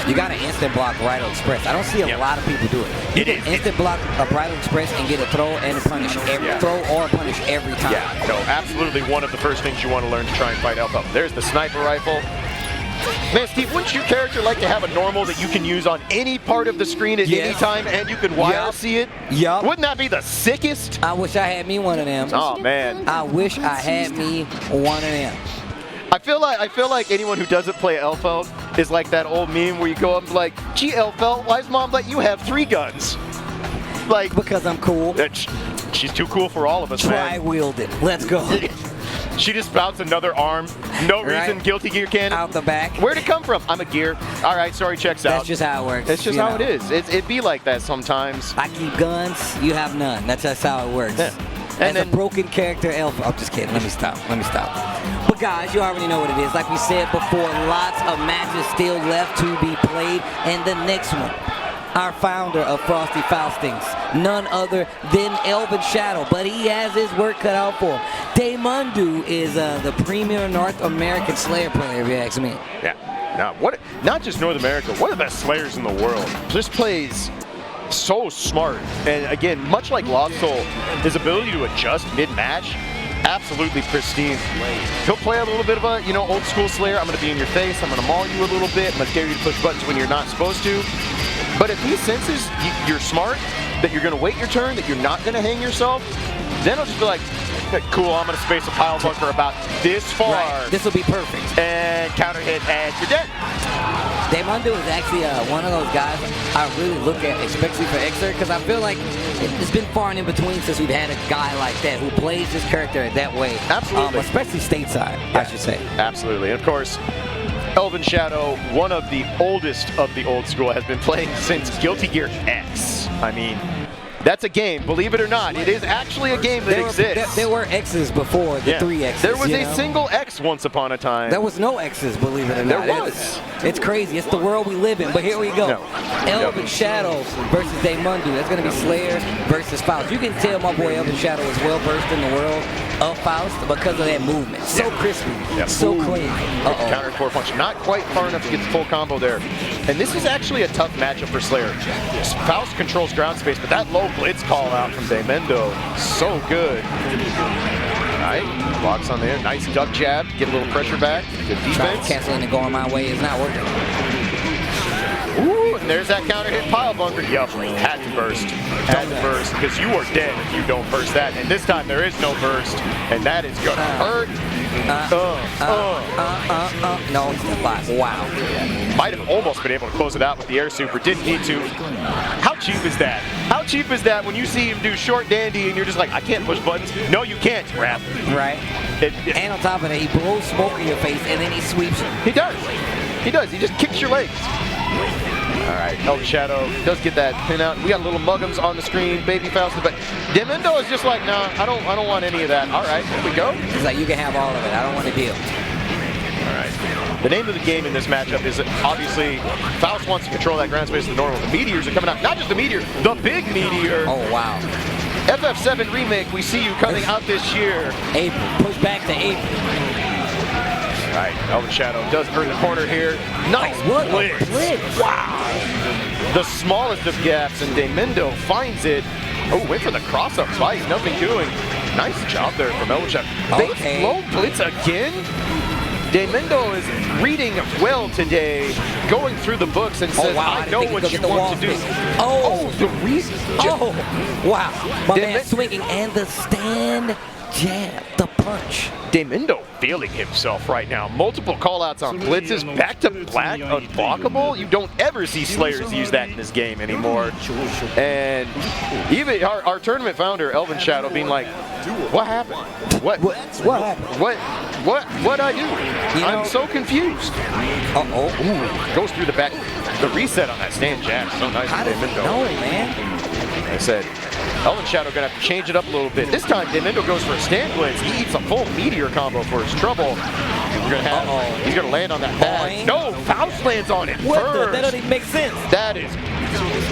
You got to instant block Bridal Express. I don't see a lot of people do it. It is. Instant block a Bridal Express and get a throw and a punish. Throw or punish every time. Yeah, no, absolutely one of the first things you want to learn to try and fight Elfelt. There's the sniper rifle. Man, Steve, wouldn't your character like to have a normal that you can use on any part of the screen at any time and you can wire see it? Yup. Wouldn't that be the sickest? I wish I had me one of them. Oh, man. I wish I had me one of them. I feel like anyone who doesn't play Elfelt is like that old meme where you go up like, gee, Elfelt, why's mom let you have 3 guns? Like, because I'm cool. She's too cool for all of us, man. Try wielded. Let's go. She just spouts another arm. No reason, Guilty Gear cannon. Out the back. Where'd it come from? I'm a gear. All right, sorry, checks out. That's just how it works. That's just how it is. It be like that sometimes. I keep guns, you have none. That's just how it works. Yeah. And As a broken character, Elf. I'm just kidding. Let me stop. But guys, you already know what it is. Like we said before, lots of matches still left to be played. And the next one, our founder of Frosty Faustings, none other than Elvin Shadow, but he has his work cut out for him. Daymundu is the premier North American Slayer player, if you ask me. Yeah. Now, not just North America, one of the best Slayers in the world. Just plays so smart. And again, much like Lost Soul, his ability to adjust mid-match, absolutely pristine. He'll play a little bit of a, old school Slayer. I'm going to be in your face. I'm going to maul you a little bit. I'm going to scare you to push buttons when you're not supposed to. But if he senses you're smart, that you're going to wait your turn, that you're not going to hang yourself, Then he'll just be like, cool, I'm going to space a pile bunker about this far. Right. This will be perfect. And counter hit, and you're dead. Daymondo is actually one of those guys I really look at, especially for Xrd, because I feel like it's been far and in between since we've had a guy like that who plays this character that way. Absolutely. Especially stateside, I should say. Absolutely. And of course, Elven Shadow, one of the oldest of the old school, has been playing since Guilty Gear X. I mean, that's a game, believe it or not. It is actually a game that exists. There were X's before the 3 X's. There was a single X once upon a time. There was no X's, believe it or not. There was. It's crazy. It's the world we live in. But here we go. No. Elven Shadow versus Daymondo. That's going to be Slayer versus Faust. You can tell my boy Elven Shadow is well versed in the world of Faust because of that movement. So crispy. So clean. Counter core punch. Not quite far enough to get the full combo there. And this is actually a tough matchup for Slayer. Faust controls ground space, but that low blitz call out from Daymondo, so good. All right, blocks on there. Nice duck jab. Get a little pressure back. Good defense. Canceling and going my way is not working. Ooh, and there's that counter hit pile bunker. Yup, had to burst. Had to burst because you are dead if you don't burst that. And this time there is no burst, and that is gonna hurt. No, he's still alive. Wow. Might have almost been able to close it out with the air super. Didn't need to. How cheap is that? How cheap is that when you see him do short dandy and you're just like, I can't push buttons? No, you can't, Rap. Right. And on top of that, he blows smoke in your face and then he sweeps you. He does. He does. He just kicks your legs. All right, Elven Shadow does get that pin out. We got little muggums on the screen, baby Faust, but Daymondo is just like, nah, I don't want any of that. All right, here we go. He's like, you can have all of it. I don't want to deal. All right. The name of the game in this matchup is obviously Faust wants to control that ground space as normal. The meteors are coming out. Not just the meteor, the big meteor. Oh, wow. FF7 Remake, we see you coming out this year. April. Push back to April. All right, Elven Shadow does earn the corner here. Nice blitz. Wow. The smallest of gaps, and Daymondo finds it. Oh, went for the cross-up slice. Nothing doing. Nice job there from Elven Shadow. Okay. Low blitz again. Daymondo is reading well today, going through the books and says, I know what you want to do. Oh, the reason. Oh, wow. My man swinging and the stand jab, the punch. Daymondo feeling himself right now. Multiple callouts on blitzes, back to black, unblockable. You don't ever see Slayers use that in this game anymore. And even our tournament founder, Elven Shadow, being like, what happened? What happened? What'd I do? I'm so confused. Goes through the back. The reset on that stand jab, so nice. How did he know, man? I said, Elven Shadow gonna have to change it up a little bit. This time, Daymondo goes for a stand blitz. He eats a full meteor combo for his trouble. He's gonna land on that pad. No, Faust lands on it first. That doesn't even make sense. That is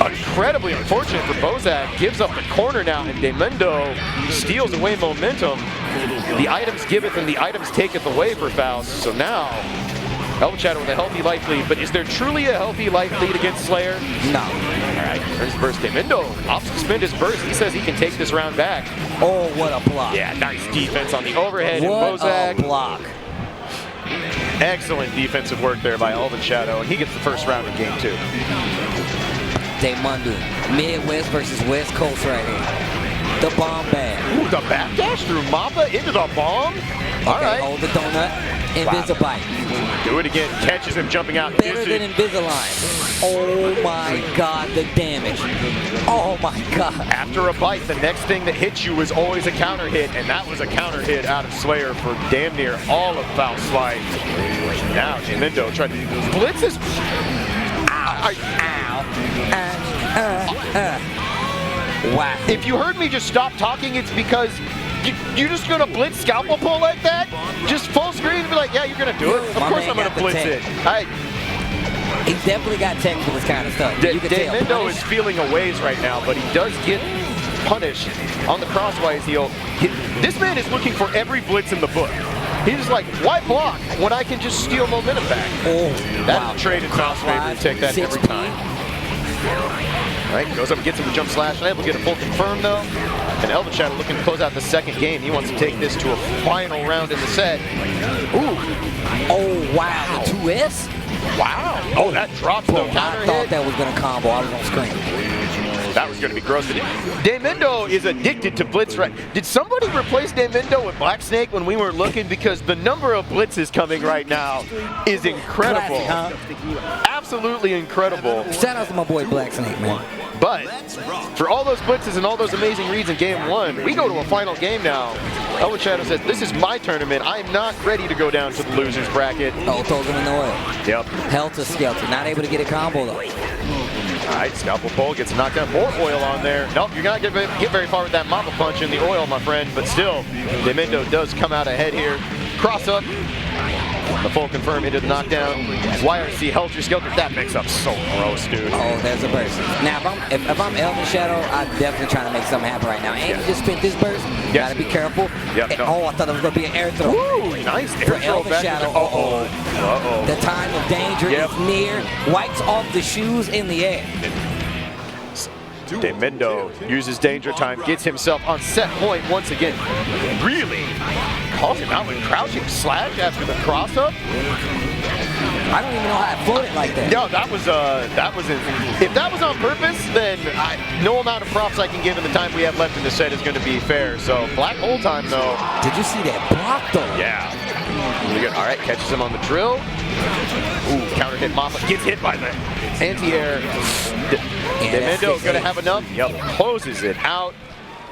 incredibly unfortunate for Bozak. Gives up the corner now, and Daymondo steals away momentum. The items giveth and the items taketh away for Faust. So now, Elven Shadow with a healthy life lead, but is there truly a healthy life lead against Slayer? No. All right, there's burst. Daymondo opts to spend his burst. He says he can take this round back. Oh, what a block. Yeah, nice defense on the overhead. What Bozak. a block. Excellent defensive work there by Elven Shadow, and he gets the first round of game 2. Daymondo, Midwest versus West Coast right here. The bomb bag. Ooh, the backdash through Mappa into the bomb. All right. Hold the donut. Invisibite. Do it again. Catches him jumping out. Better than Invisalign. Oh my God, the damage. Oh my God. After a bite, the next thing that hits you is always a counter hit, and that was a counter hit out of Slayer for damn near all of Faust's life. Now Daymondo tried to blitz his. Wow. If you heard me just stop talking, it's because you're just gonna blitz scalpel pull like that? Just full screen and be like, yeah, you're gonna do it. Of course I'm gonna blitz it. He's definitely got tech for this kind of stuff. Daymondo is feeling a ways right now, but he does get punished on the crosswise heel. This man is looking for every blitz in the book. He's like, why block when I can just steal momentum back? Oh, that's a trade in Faust's favor to take that every time. All right, goes up and gets him the jump slash. Able to get a full confirm though. And Elven Shadow looking to close out the second game. He wants to take this to a final round in the set. Ooh. Oh, wow. The 2S? Wow. Oh, that drops though. I thought that was going to combo. I was on screen. That was going to be gross. Damindo is addicted to blitz. Right? Did somebody replace Damindo with Black Snake when we weren't looking? Because the number of blitzes coming right now is incredible. Classic, huh? Absolutely incredible. Shout out to my boy Black Snake, man. But for all those blitzes and all those amazing reads in game one, we go to a final game now. Elwood Shadow says, this is my tournament. I am not ready to go down to the losers bracket. Oh, throws him in the oil. Yep. Helter Skelter. Not able to get a combo, though. All right, Scalpel Pole gets knocked down. More oil on there. Nope, you're not going to get very far with that Mama Punch in the oil, my friend. But still, Damindo does come out ahead here. Cross up. The full confirm into the knockdown. YRC Helter Skelter. That makes up so gross, dude. Oh, there's a burst. Now, if I'm Elvin Shadow, I'm definitely trying to make something happen right now. And he just spent this burst. Yes. Gotta be careful. Yep, no. Oh, I thought it was gonna be an air throw. Woo, nice air For throw Elvin back. Shadow. Uh-oh. The time of danger is near. Wipes off the shoes in the air. Damindo uses danger time, gets himself on set point once again. Really calls him out with crouching slash after the cross up. I don't even know how I floated like that. No, if that was on purpose, then no amount of props I can give in the time we have left in the set is going to be fair. So black hole time though. Did you see that block though? Yeah. Really good. All right, catches him on the drill. Ooh, counter hit Mappa. Gets hit by the anti-air. Damindo gonna have enough. Yep, closes it out.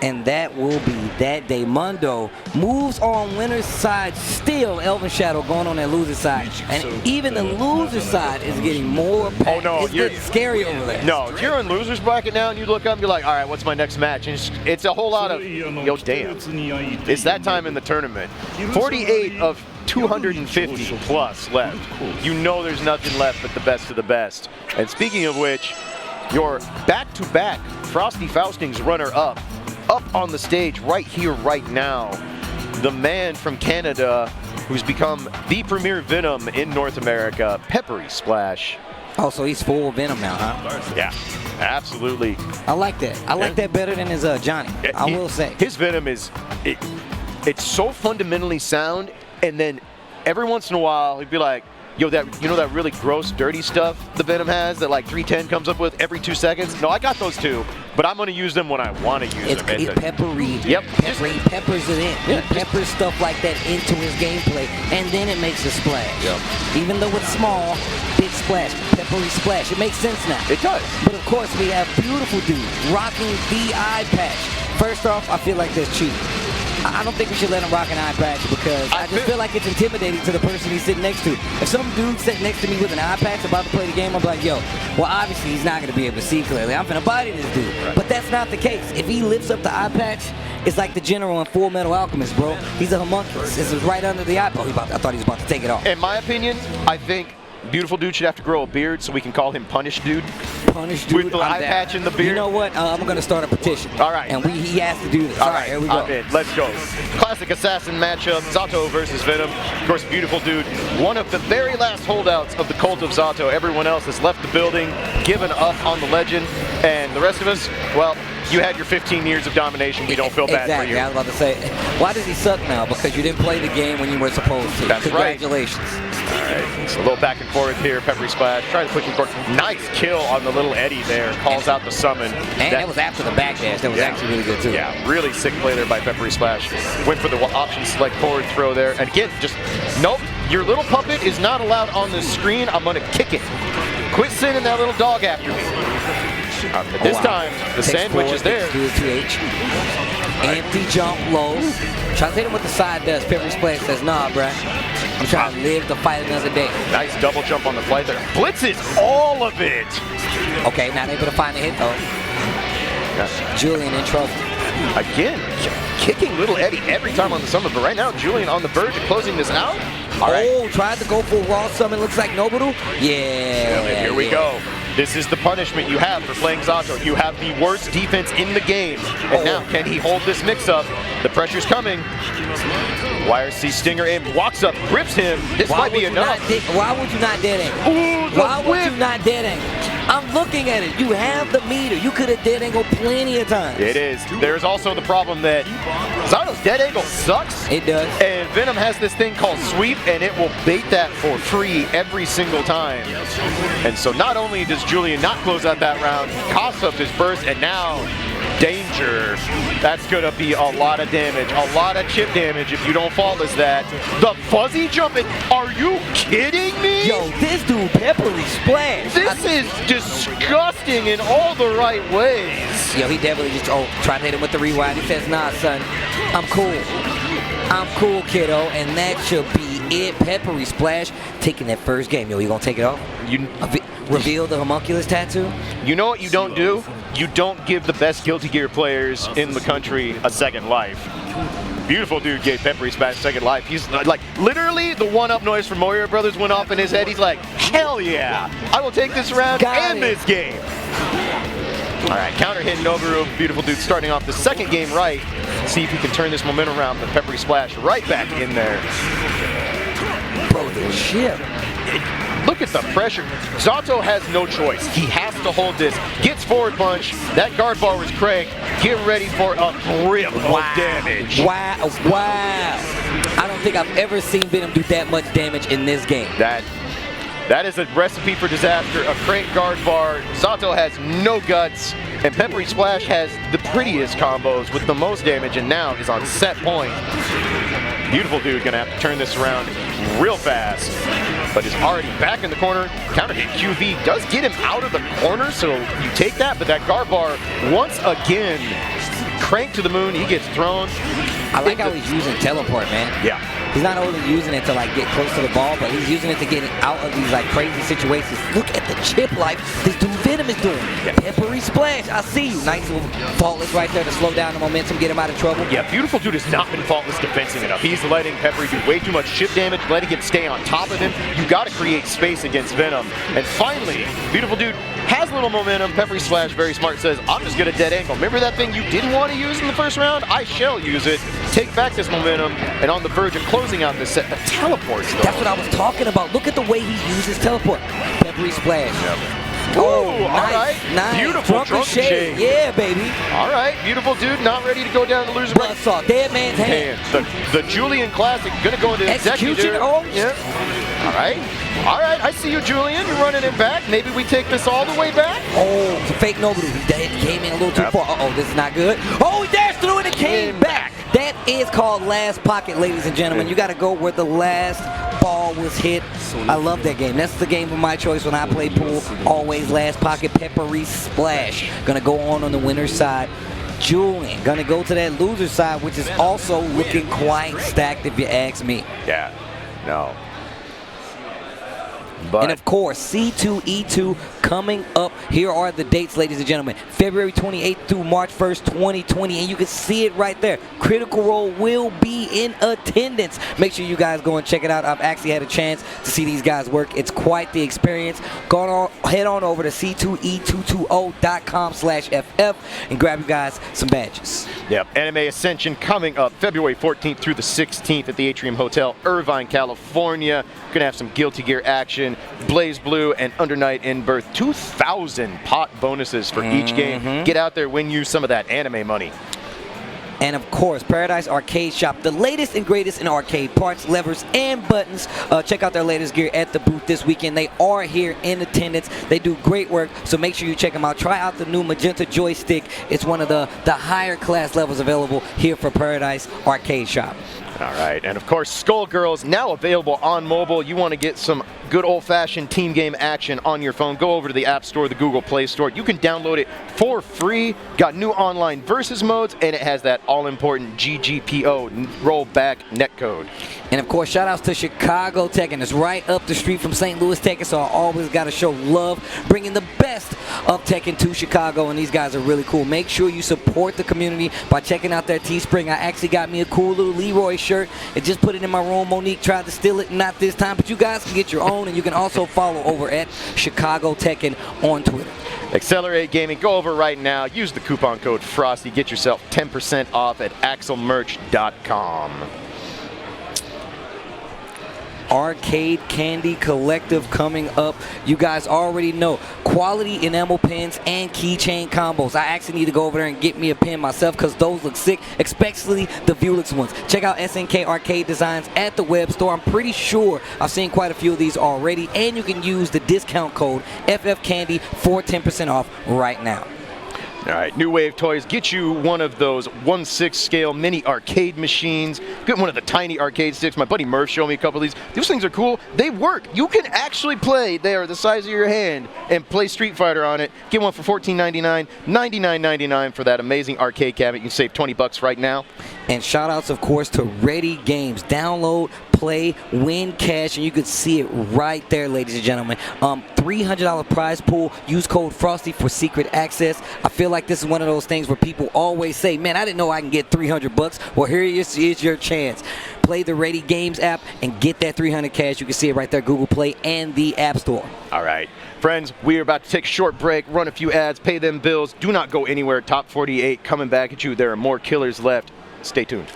And that will be that day. Mundo moves on winner's side still. Elvin Shadow going on that loser side. And even the loser side is getting more packed. Oh no, it's getting scary over there. No, if you're in loser's bracket now and you look up and you're like, all right, what's my next match? And it's a whole lot of, yo, damn. It's that time in the tournament. 48 of 250 plus left. You know there's nothing left but the best of the best. And speaking of which, your back-to-back Frosty Faustings runner-up on the stage right here, right now. The man from Canada who's become the premier Venom in North America, Peppery Splash. Oh, so he's full Venom now, huh? Yeah, absolutely. I like that. I like that better than his Johnny. I will say. His Venom is, it's so fundamentally sound, and then every once in a while he'd be like, yo, that really gross, dirty stuff the Venom has that like 310 comes up with every 2 seconds? No, I got those too, but I'm going to use them when I want to use them. It's peppery. Yep. Peppery. He peppers it in. He peppers stuff like that into his gameplay, and then it makes a splash. Yep. Even though it's small, big splash, peppery splash. It makes sense now. It does. But of course, we have beautiful dudes rocking the eye patch. First off, I feel like that's cheap. I don't think we should let him rock an eye patch because I just feel like it's intimidating to the person he's sitting next to. If some dude sitting next to me with an eye patch about to play the game, I'm like, yo, well, obviously he's not going to be able to see clearly. I'm finna body this dude. Right. But that's not the case. If he lifts up the eye patch, it's like the general in Full Metal Alchemist, bro. He's a homunculus. This is right under the eye. Oh, I thought he was about to take it off. In my opinion, I think beautiful dude should have to grow a beard so we can call him Punish Dude. Punish Dude. With the eye patch and the beard. You know what? I'm going to start a petition. All right. And he has to do this. All right, here we go. I'm in. Let's go. Classic assassin matchup, Zato versus Venom. Of course, beautiful dude. One of the very last holdouts of the cult of Zato. Everyone else has left the building, given up on the legend. And the rest of us, well, you had your 15 years of domination. We don't feel bad for you. I was about to say, why does he suck now? Because you didn't play the game when you were supposed to. That's Congratulations. All right, so a little back and forth here. Peppery Splash, trying to push him forward. Nice kill on the little Eddie there. Calls out the summon. And that was after the backdash. That was actually really good too. Yeah, really sick play there by Peppery Splash. Went for the option select forward throw there. And again, just, nope. Your little puppet is not allowed on the screen. I'm going to kick it. Quit sending that little dog after me. This time, the sandwich is there. Empty jump low. Try to hit him with the side does. Peppery Splash says, nah, bruh. I'm trying to live to fight another day. Nice double jump on the flight there. Blitzes all of it. Okay, not able to find the hit though. Yes. Julian in trouble. Again, kicking little Eddie every time on the summon, but right now Julian on the verge of closing this out. All right. Tried to go for a raw summon. Looks like Nobudu. Yeah. Here we go. This is the punishment you have for playing Zato. You have the worst defense in the game. And now, can he hold this mix-up? The pressure's coming. YRC Stinger in, walks up, grips him. This might be enough. Why would you not dead angle? Why would you not dead angle? I'm looking at it. You have the meter. You could have dead angle plenty of times. It is. There's also the problem that Zato's dead angle sucks. It does. And Venom has this thing called sweep, and it will bait that for free every single time. And so not only does Julian not close out that round, he coughs up his burst, and now danger. That's gonna be a lot of damage, a lot of chip damage if you don't faultless that. The fuzzy jumping, are you kidding me? Yo, this dude peppery splash. This is disgusting in all the right ways. Yo, he definitely just tried to hit him with the rewind. He says, nah, son, I'm cool. I'm cool, kiddo, and that should be it. Peppery splash, taking that first game. Yo, you gonna take it off? Reveal the homunculus tattoo? You know what you don't do? You don't give the best Guilty Gear players in the country a second life. Beautiful dude gave Peppery Splash second life. He's like, literally the one-up noise from Mario Brothers went off in his head. He's like, hell yeah, I will take this round and this game. All right, counter hit Noboru. Beautiful dude starting off the second game right. See if he can turn this momentum around. The Peppery Splash right back in there. Bro, the chip. Look at the pressure. Zato has no choice. He has to hold this. Gets forward punch. That guard bar was cranked. Get ready for a grip of damage. Wow. I don't think I've ever seen Venom do that much damage in this game. That is a recipe for disaster. A crank guard bar. Zato has no guts. And Peppery Splash has the prettiest combos with the most damage and now is on set point. Beautiful dude gonna have to turn this around real fast, but is already back in the corner. Counter hit QV does get him out of the corner, so you take that, but that guard bar once again cranked to the moon. He gets thrown. I like how he's using teleport, man. Yeah. He's not only using it to like get close to the ball, but he's using it to get out of these like crazy situations. Look at the chip life this dude Venom is doing. Yeah. Peppery splash. I see you. Nice little faultless right there to slow down the momentum, get him out of trouble. Yeah, beautiful dude has not been faultless defensing enough. He's letting Peppery do way too much chip damage, letting him stay on top of him. You got to create space against Venom. And finally, beautiful dude has a little momentum. Peppery Splash, very smart, says, I'm just going to dead angle. Remember that thing you didn't want to use in the first round? I shall use it. Take back this momentum, and on the verge of closing out this set, the teleports though. That's what I was talking about. Look at the way he uses teleport. Peppery splash. Yep. Oh, all right. Nice. Beautiful drunken shade. Yeah, baby. All right, beautiful dude, not ready to go down the loser break. Bloodsaw, dead man's hand. The Julian Classic, gonna go into Execution. executor. Oh, yeah. All right, I see you, Julian. You're running it back. Maybe we take this all the way back. Oh, it's a fake Noboru. He came in a little too far. Uh-oh, this is not good. Oh, he dashed through it and came back. That is called last pocket, ladies and gentlemen. You got to go where the last ball was hit. I love that game. That's the game of my choice when I play pool. Always last pocket, Peppery Splash. Gonna go on the winner's side. Julian gonna go to that loser side, which is also looking quite stacked if you ask me. Yeah, no. But and of course, C2E2 coming up. Here are the dates, ladies and gentlemen. February 28th through March 1st, 2020. And you can see it right there. Critical Role will be in attendance. Make sure you guys go and check it out. I've actually had a chance to see these guys work. It's quite the experience. Head on over to c2e220.com/ff and grab you guys some badges. Yep, Anime Ascension coming up February 14th through the 16th at the Atrium Hotel, Irvine, California. Gonna have some Guilty Gear action, Blaze Blue, and Under Night in Birth. 2,000 pot bonuses for each game. Get out there, win you some of that anime money. And of course, Paradise Arcade Shop, the latest and greatest in arcade parts, levers, and buttons. Check out their latest gear at the booth this weekend. They are here in attendance. They do great work, so make sure you check them out. Try out the new Magenta joystick. It's one of the higher class levels available here for Paradise Arcade Shop. All right, and of course, Skullgirls now available on mobile. You want to get some good old-fashioned team game action on your phone, go over to the App Store, the Google Play Store. You can download it for free. Got new online versus modes, and it has that all-important GGPO rollback netcode. And of course, shout outs to Chicago Tekken. It's right up the street from St. Louis Tekken, so I always got to show love, bringing the best of Tekken to Chicago, and these guys are really cool. Make sure you support the community by checking out their Teespring. I actually got me a cool little Leroy shirt and just put it in my room. Monique tried to steal it, not this time, but you guys can get your own, and you can also follow over at Chicago Tekken on Twitter. Accelerate Gaming, go over right now. Use the coupon code Frosty. Get yourself 10% off at axlemerch.com. Arcade Candy Collective coming up. You guys already know quality enamel pins and keychain combos. I actually need to go over there and get me a pin myself because those look sick, especially the Vuelix ones. Check out SNK Arcade Designs at the web store. I'm pretty sure I've seen quite a few of these already, and you can use the discount code FFCandy for 10% off right now. All right, New Wave Toys, get you one of those 1/6 scale mini arcade machines. Get one of the tiny arcade sticks. My buddy Murph showed me a couple of these. These things are cool. They work. You can actually play. They are the size of your hand and play Street Fighter on it. Get one for $14.99, $99.99 for that amazing arcade cabinet. You can save 20 bucks right now. And shout outs, of course, to Ready Games. Download, play, win cash, and you can see it right there, ladies and gentlemen. $300 prize pool. Use code Frosty for secret access. I feel like this is one of those things where people always say, man, I didn't know I can get 300 bucks. Well, here is your chance. Play the Ready Games app and get that 300 cash. You can see it right there, Google Play and the App Store. All right, friends, we are about to take a short break, run a few ads, pay them bills. Do not go anywhere. Top 48 coming back at you. There are more killers left. Stay tuned.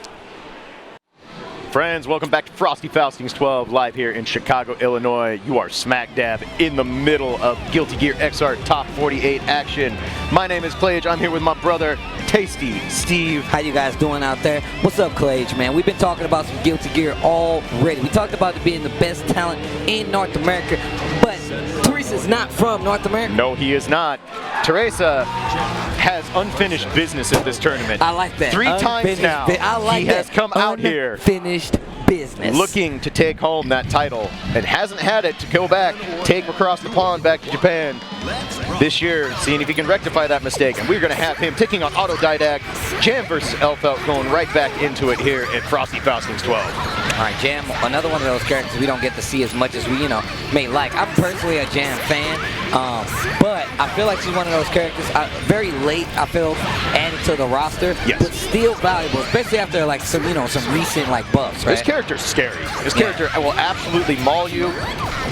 Friends, welcome back to Frosty Faustings 12, live here in Chicago, Illinois. You are smack dab in the middle of Guilty Gear XR Top 48 action. My name is Klaige. I'm here with my brother, Tasty Steve. How you guys doing out there? What's up, Klaige, man? We've been talking about some Guilty Gear already. We talked about it being the best talent in North America, but Teresa's not from North America. No, he is not. Teresa has unfinished business at this tournament. I like that. 3 times now. I like he that. has come out here Finished business. looking to take home that title and hasn't had it to go back, take across the pond back to Japan this year, seeing if he can rectify that mistake. And we're going to have him taking on Autodidact, Jam versus Elfelt, going right back into it here at Frosty Faustings 12. All right, Jam, another one of those characters we don't get to see as much as we, may like. I'm personally a Jam fan, but I feel like she's one of those characters, very late, I feel, added to the roster, yes, but still valuable, especially after like some recent buffs, right? This character's scary. This character will absolutely maul you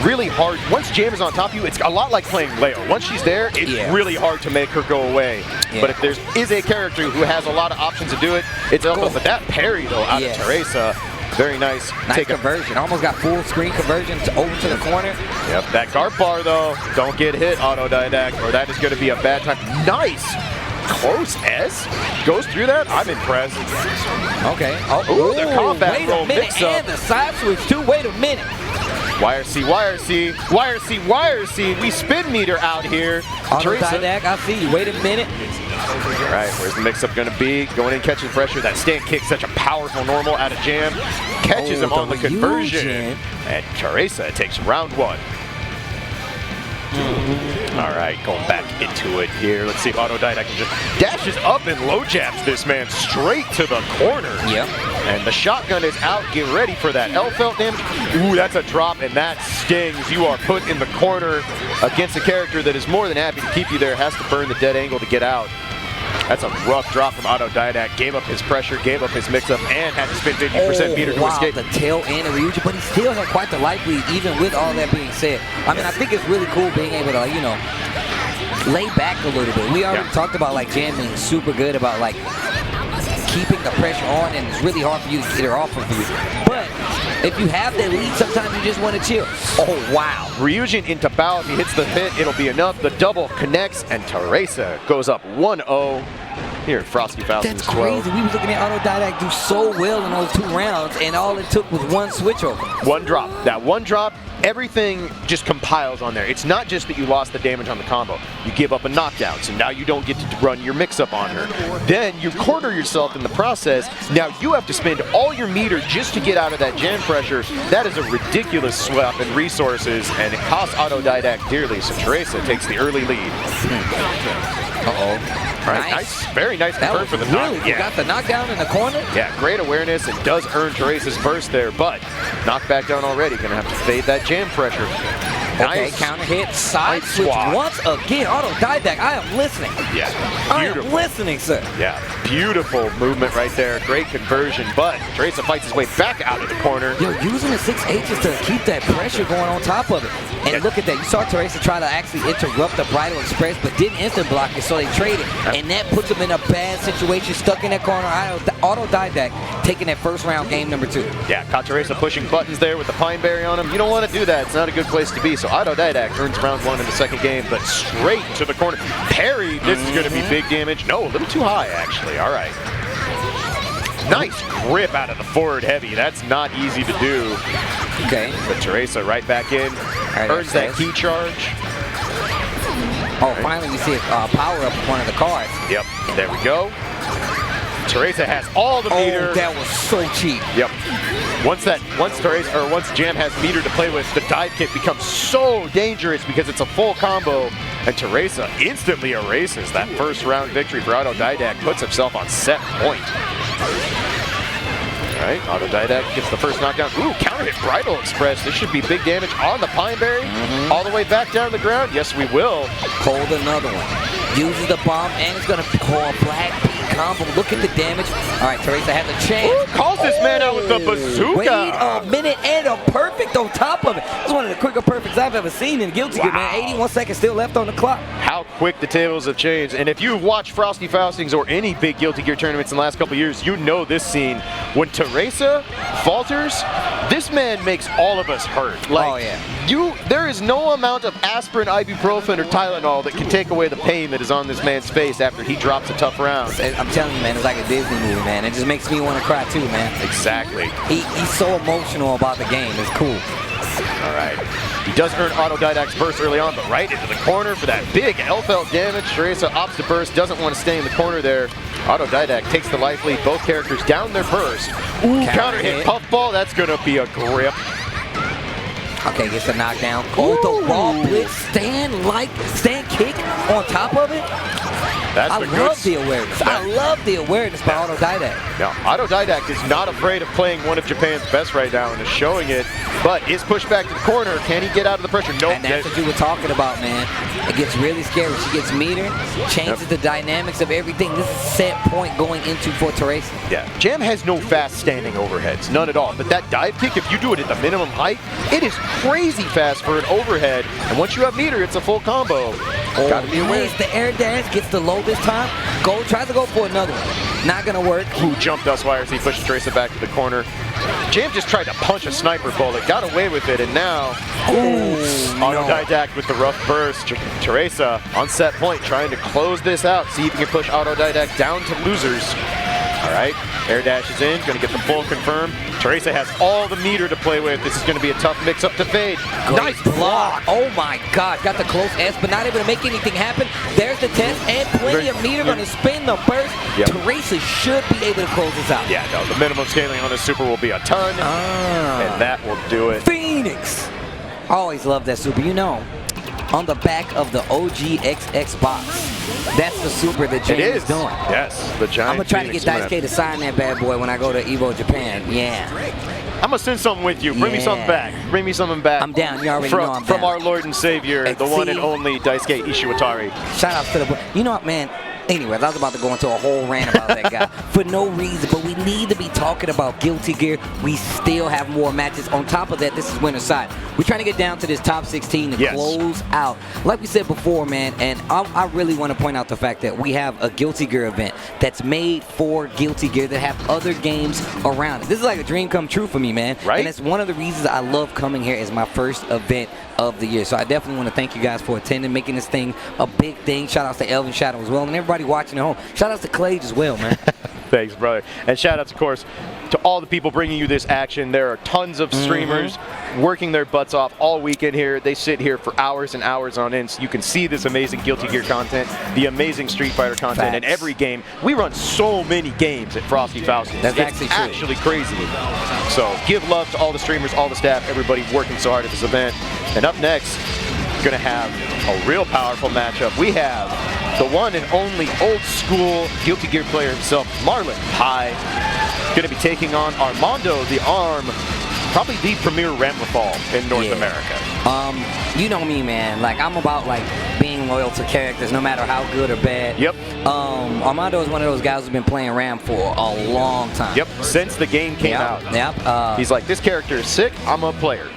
really hard. Once Jam is on top of you, it's a lot like playing Leo. Once she's there, it's really hard to make her go away. Yeah. But if there is a character who has a lot of options to do it, it's Elfelt. But that parry, though, out of Teresa, very nice. Nice conversion. Almost got full screen conversion over to the corner. Yep, that guard bar, though, don't get hit, Autodidact, or that is going to be a bad time. Nice. Close S goes through that. I'm impressed. Okay. Oh, the combat roll mix up. And the side switch too. Wait a minute. YRC, YRC, YRC, YRC. We spin meter out here. Autodidact, I see you. Wait a minute. All right, where's the mix-up going to be? Going in, catching pressure. That stand kick, such a powerful normal out of Jam. Catches him on the conversion. And Teresa takes round 1. All right, going back into it here. Let's see if Autodidact can just dashes up and low jabs this man straight to the corner. Yep. And the shotgun is out. Get ready for that Elfelt damage. Ooh, that's a drop, and that stings. You are put in the corner against a character that is more than happy to keep you there. Has to burn the dead angle to get out. That's a rough drop from Autodidact. Gave up his pressure, gave up his mix-up, and had to spend 50% meter to escape. The tail end of Ryuji, but he still had quite the life lead, even with all that being said. I mean, I think it's really cool being able to, lay back a little bit. We already talked about, Jam being super good about, keeping the pressure on, and it's really hard for you to get her off of you. But if you have that lead, sometimes you just want to chill. Oh, wow. Ryujin into bow. If he hits the hit, it'll be enough. The double connects, and Teresa goes up 1-0 here at Frosty Faustings 12. That's crazy. We were looking at Autodidact do so well in those 2 rounds, and all it took was 1 switch over. 1 drop. That 1 drop, everything just compiles on there. It's not just that you lost the damage on the combo. You give up a knockdown, so now you don't get to run your mix-up on her. Then you corner yourself in the process. Now you have to spend all your meter just to get out of that jam pressure. That is a ridiculous swap in resources, and it costs Autodidact dearly, so Teresa takes the early lead. Uh-oh. All right, nice. Very nice confirm for the knockdown. You got the knockdown in the corner? Yeah, great awareness, and does earn Teresa's burst there, but knocked back down already. Going to have to fade that jam pressure. Okay, counter hit, side switch swap. once again. Autodidact, I am listening. Yeah, I am listening, sir. Yeah, beautiful movement right there. Great conversion, but Teresa fights his way back out of the corner. Yo, using the 6H's to keep that pressure going on top of it. And look at that. You saw Teresa try to actually interrupt the Bridal Express, but didn't instant block it, so they traded. And that puts him in a bad situation, stuck in that corner. Autodidact taking that first round, game number 2. Yeah, caught Teresa pushing buttons there with the Pine Berry on him. You don't want to do that. It's not a good place to be. So Autodidact earns round 1 in the second game, but straight to the corner. Parry, this is going to be big damage. No, a little too high, actually. All right. Nice grip out of the forward heavy. That's not easy to do. Okay. But Teresa right back in. Earns that key charge. Oh, finally we see a power up of one of the cards. Yep, there we go. Teresa has all the meter. Oh, that was so cheap. Yep. Once Jam has meter to play with, the dive kick becomes so dangerous because it's a full combo, and Teresa instantly erases that first round victory for Autodidact, puts himself on set point. All right, Autodidact gets the first knockdown. Ooh, counter hit Bridal Express. This should be big damage on the Pine Berry. All the way back down to the ground. Yes, we will. Hold another one. Uses the bomb, and it's going to call Black Beat combo. Look at the damage. All right, Teresa has a chance. Ooh, calls this man out with the bazooka. Wait a minute, and a perfect on top of it. It's one of the quicker perfects I've ever seen in Guilty Gear, man. 81 seconds still left on the clock. How quick the tables have changed. And if you've watched Frosty Faustings or any big Guilty Gear tournaments in the last couple of years, you know this scene. When Teresa falters, this man makes all of us hurt. Like, there is no amount of aspirin, ibuprofen, or Tylenol that can take away the pain that is on this man's face after he drops a tough round. I'm telling you, man, it's like a Disney movie, man. It just makes me want to cry too, man. Exactly. He's so emotional about the game. It's cool. All right. He does earn Autodidact's burst early on, but right into the corner for that big L-felt damage. Teresa opts to burst, doesn't want to stay in the corner there. Autodidact takes the life lead. Both characters down their burst. Ooh, counter hit puffball. That's going to be a grip. Okay, gets a knockdown. Oh, the raw blitz, stand kick on top of it. I love the awareness. I love the awareness by Autodidact. Now, Autodidact is not afraid of playing one of Japan's best right now and is showing it, but is pushed back to the corner. Can he get out of the pressure? Nope. And that's what you were talking about, man. It gets really scary. She gets meter, changes the dynamics of everything. This is set point going into for Teresa. Yeah, Jam has no fast standing overheads, none at all. But that dive kick, if you do it at the minimum height, it is crazy fast for an overhead. And once you have meter, it's a full combo. Gotta be aware. The air dash gets the low this time. Tries to go for another one. Not gonna work. Ooh, jump dust wires. He pushes Teresa back to the corner. Jam just tried to punch a sniper bullet, got away with it, and now Autodidact with the rough burst. Teresa on set point, trying to close this out. See if he can push Autodidact down to losers. All right, air dash is in, gonna get the full confirm. Teresa has all the meter to play with. This is gonna be a tough mix-up to fade. Nice block. Oh my God, got the close S, but not able to make anything happen. There's the test, and plenty of meter gonna spin the burst. Teresa should be able to close this out. Yeah, no, the minimum scaling on this super will be a ton, and that will do it. Phoenix. Always love that super, you know. On the back of the OGXX box. That's the super that James is doing. Yes, the giant. I'm going to try to get Daisuke to sign that bad boy when I go to Evo Japan. Yeah. I'm going to send something with you. Bring me something back. Bring me something back. I'm down. You already know I'm down. From our Lord and Savior, the one and only Daisuke Ishiwatari. Shout out to the... You know what, man? Anyways, I was about to go into a whole rant about that guy for no reason, but we need to be talking about Guilty Gear. We still have more matches. On top of that, this is winner's side. We're trying to get down to this top 16 to close out. Like we said before, man, and I really want to point out the fact that we have a Guilty Gear event that's made for Guilty Gear that have other games around it. This is like a dream come true for me, man. Right. And it's one of the reasons I love coming here as my first event of the year. So I definitely want to thank you guys for attending, making this thing a big thing. Shout outs to Elvin Shadow as well, and everybody watching at home. Shout outs to Klaige as well, man. Thanks, brother. And shout outs, of course, to all the people bringing you this action. There are tons of streamers working their butts off all weekend here. They sit here for hours and hours on end, so you can see this amazing Guilty Gear content, the amazing Street Fighter content in every game. We run so many games at Frosty Faustings. That's actually crazy. So give love to all the streamers, all the staff, everybody working so hard at this event. And up next, we're going to have a real powerful matchup. We have the one and only old school Guilty Gear player himself, Marlon Pai, going to be taking on Armando the Arm probably the premier Ramlethal in North America. You know me, man. Like, I'm about like being loyal to characters, no matter how good or bad. Yep. Armando is one of those guys who's been playing Ram for a long time. Yep. Since the game came out. Yep. He's like, this character is sick. I'm a player.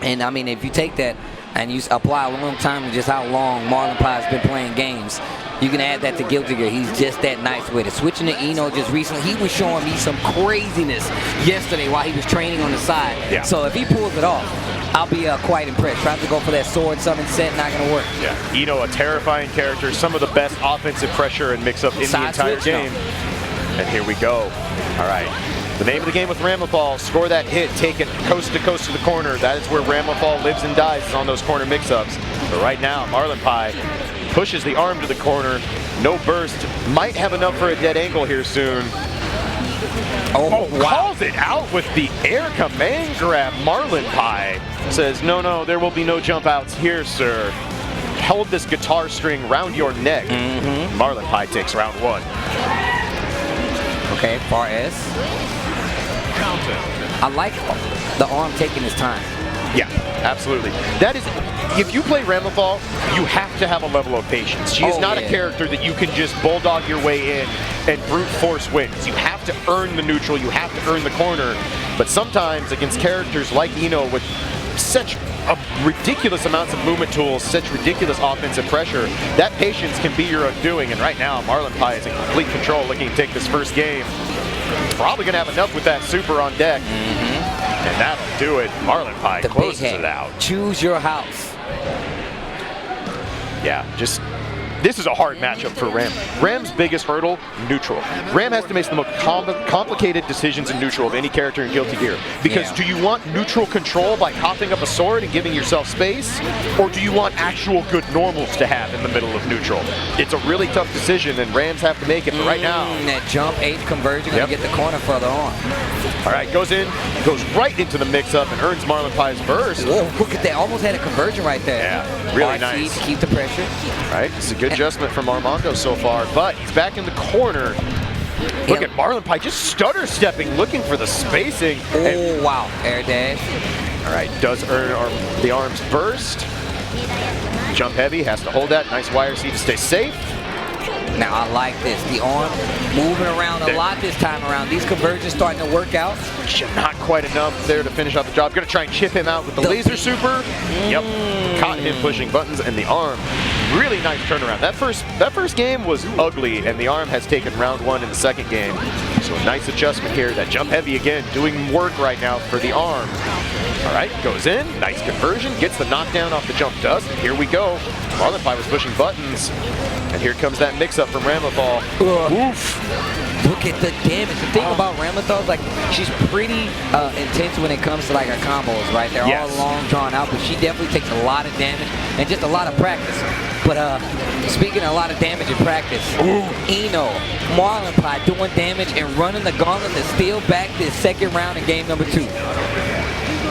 And I mean, if you take that and you apply a long time to just how long Marlon Pie's been playing games, you can add that to Guilty Gear. He's just that nice with it. Switching to Eno just recently, he was showing me some craziness yesterday while he was training on the side. Yeah. So if he pulls it off, I'll be quite impressed. Tried to go for that sword summon set, not going to work. Yeah, Eno, a terrifying character, some of the best offensive pressure and mix-up in the entire game. And here we go. All right. The name of the game with Ramlethal, score that hit, take it coast to coast to the corner. That is where Ramlethal lives and dies, is on those corner mix-ups. But right now, Marlon Pie pushes the arm to the corner. No burst. Might have enough for a dead angle here soon. Oh, wow. Calls it out with the air command grab. Marlon Pie says, no, there will be no jump outs here, sir. Hold this guitar string round your neck. Marlon Pie takes round 1. Okay, far S. I like the arm taking his time. Yeah, absolutely. That is, if you play Ramlethal, you have to have a level of patience. She is not a character that you can just bulldog your way in and brute force wins. You have to earn the neutral, you have to earn the corner. But sometimes against characters like Eno with such ridiculous amounts of movement tools, such ridiculous offensive pressure, that patience can be your undoing. And right now, Marlon Pie is in complete control, looking to take this first game. Probably going to have enough with that super on deck. And that'll do it. Marlon Pie closes it out. Choose your house. Yeah, just this is a hard matchup for Ram. Ram's biggest hurdle, neutral. Ram has to make the most complicated decisions in neutral of any character in Guilty Gear. Because do you want neutral control by coughing up a sword and giving yourself space? Or do you want actual good normals to have in the middle of neutral? It's a really tough decision, and Rams have to make it. But right now, that jump H conversion to get the corner further on. All right, goes in, goes right into the mix-up and earns Marlon Pie's burst. Whoa, look at that. Almost had a conversion right there. Yeah, really nice. To keep the pressure. All right, it's a good adjustment from Armando so far, but he's back in the corner. Look at Marlon Pie just stutter stepping, looking for the spacing. Oh, wow. Air dash. All right, does earn the arm's burst. Jump heavy, has to hold that. Nice wire seat to stay safe. Now I like this. The arm moving around a lot this time around. These conversions starting to work out. Not quite enough there to finish off the job. Gonna try and chip him out with the laser super. Yep, caught him pushing buttons, and the arm, really nice turnaround. That first game was ugly, and the arm has taken round 1 in the second game. So a nice adjustment here. That jump heavy again, doing work right now for the arm. All right, goes in, nice conversion, gets the knockdown off the jump dust, and here we go. Marlon Pie was pushing buttons, and here comes that mix-up from Ramlethal. Oof. Look at the damage. The thing about Ramlethal is like she's pretty intense when it comes to like her combos, right? They're all long, drawn out, but she definitely takes a lot of damage and just a lot of practice. But speaking of a lot of damage and practice, Eno, Marlon Pie doing damage and running the gauntlet to steal back this second round in game number 2.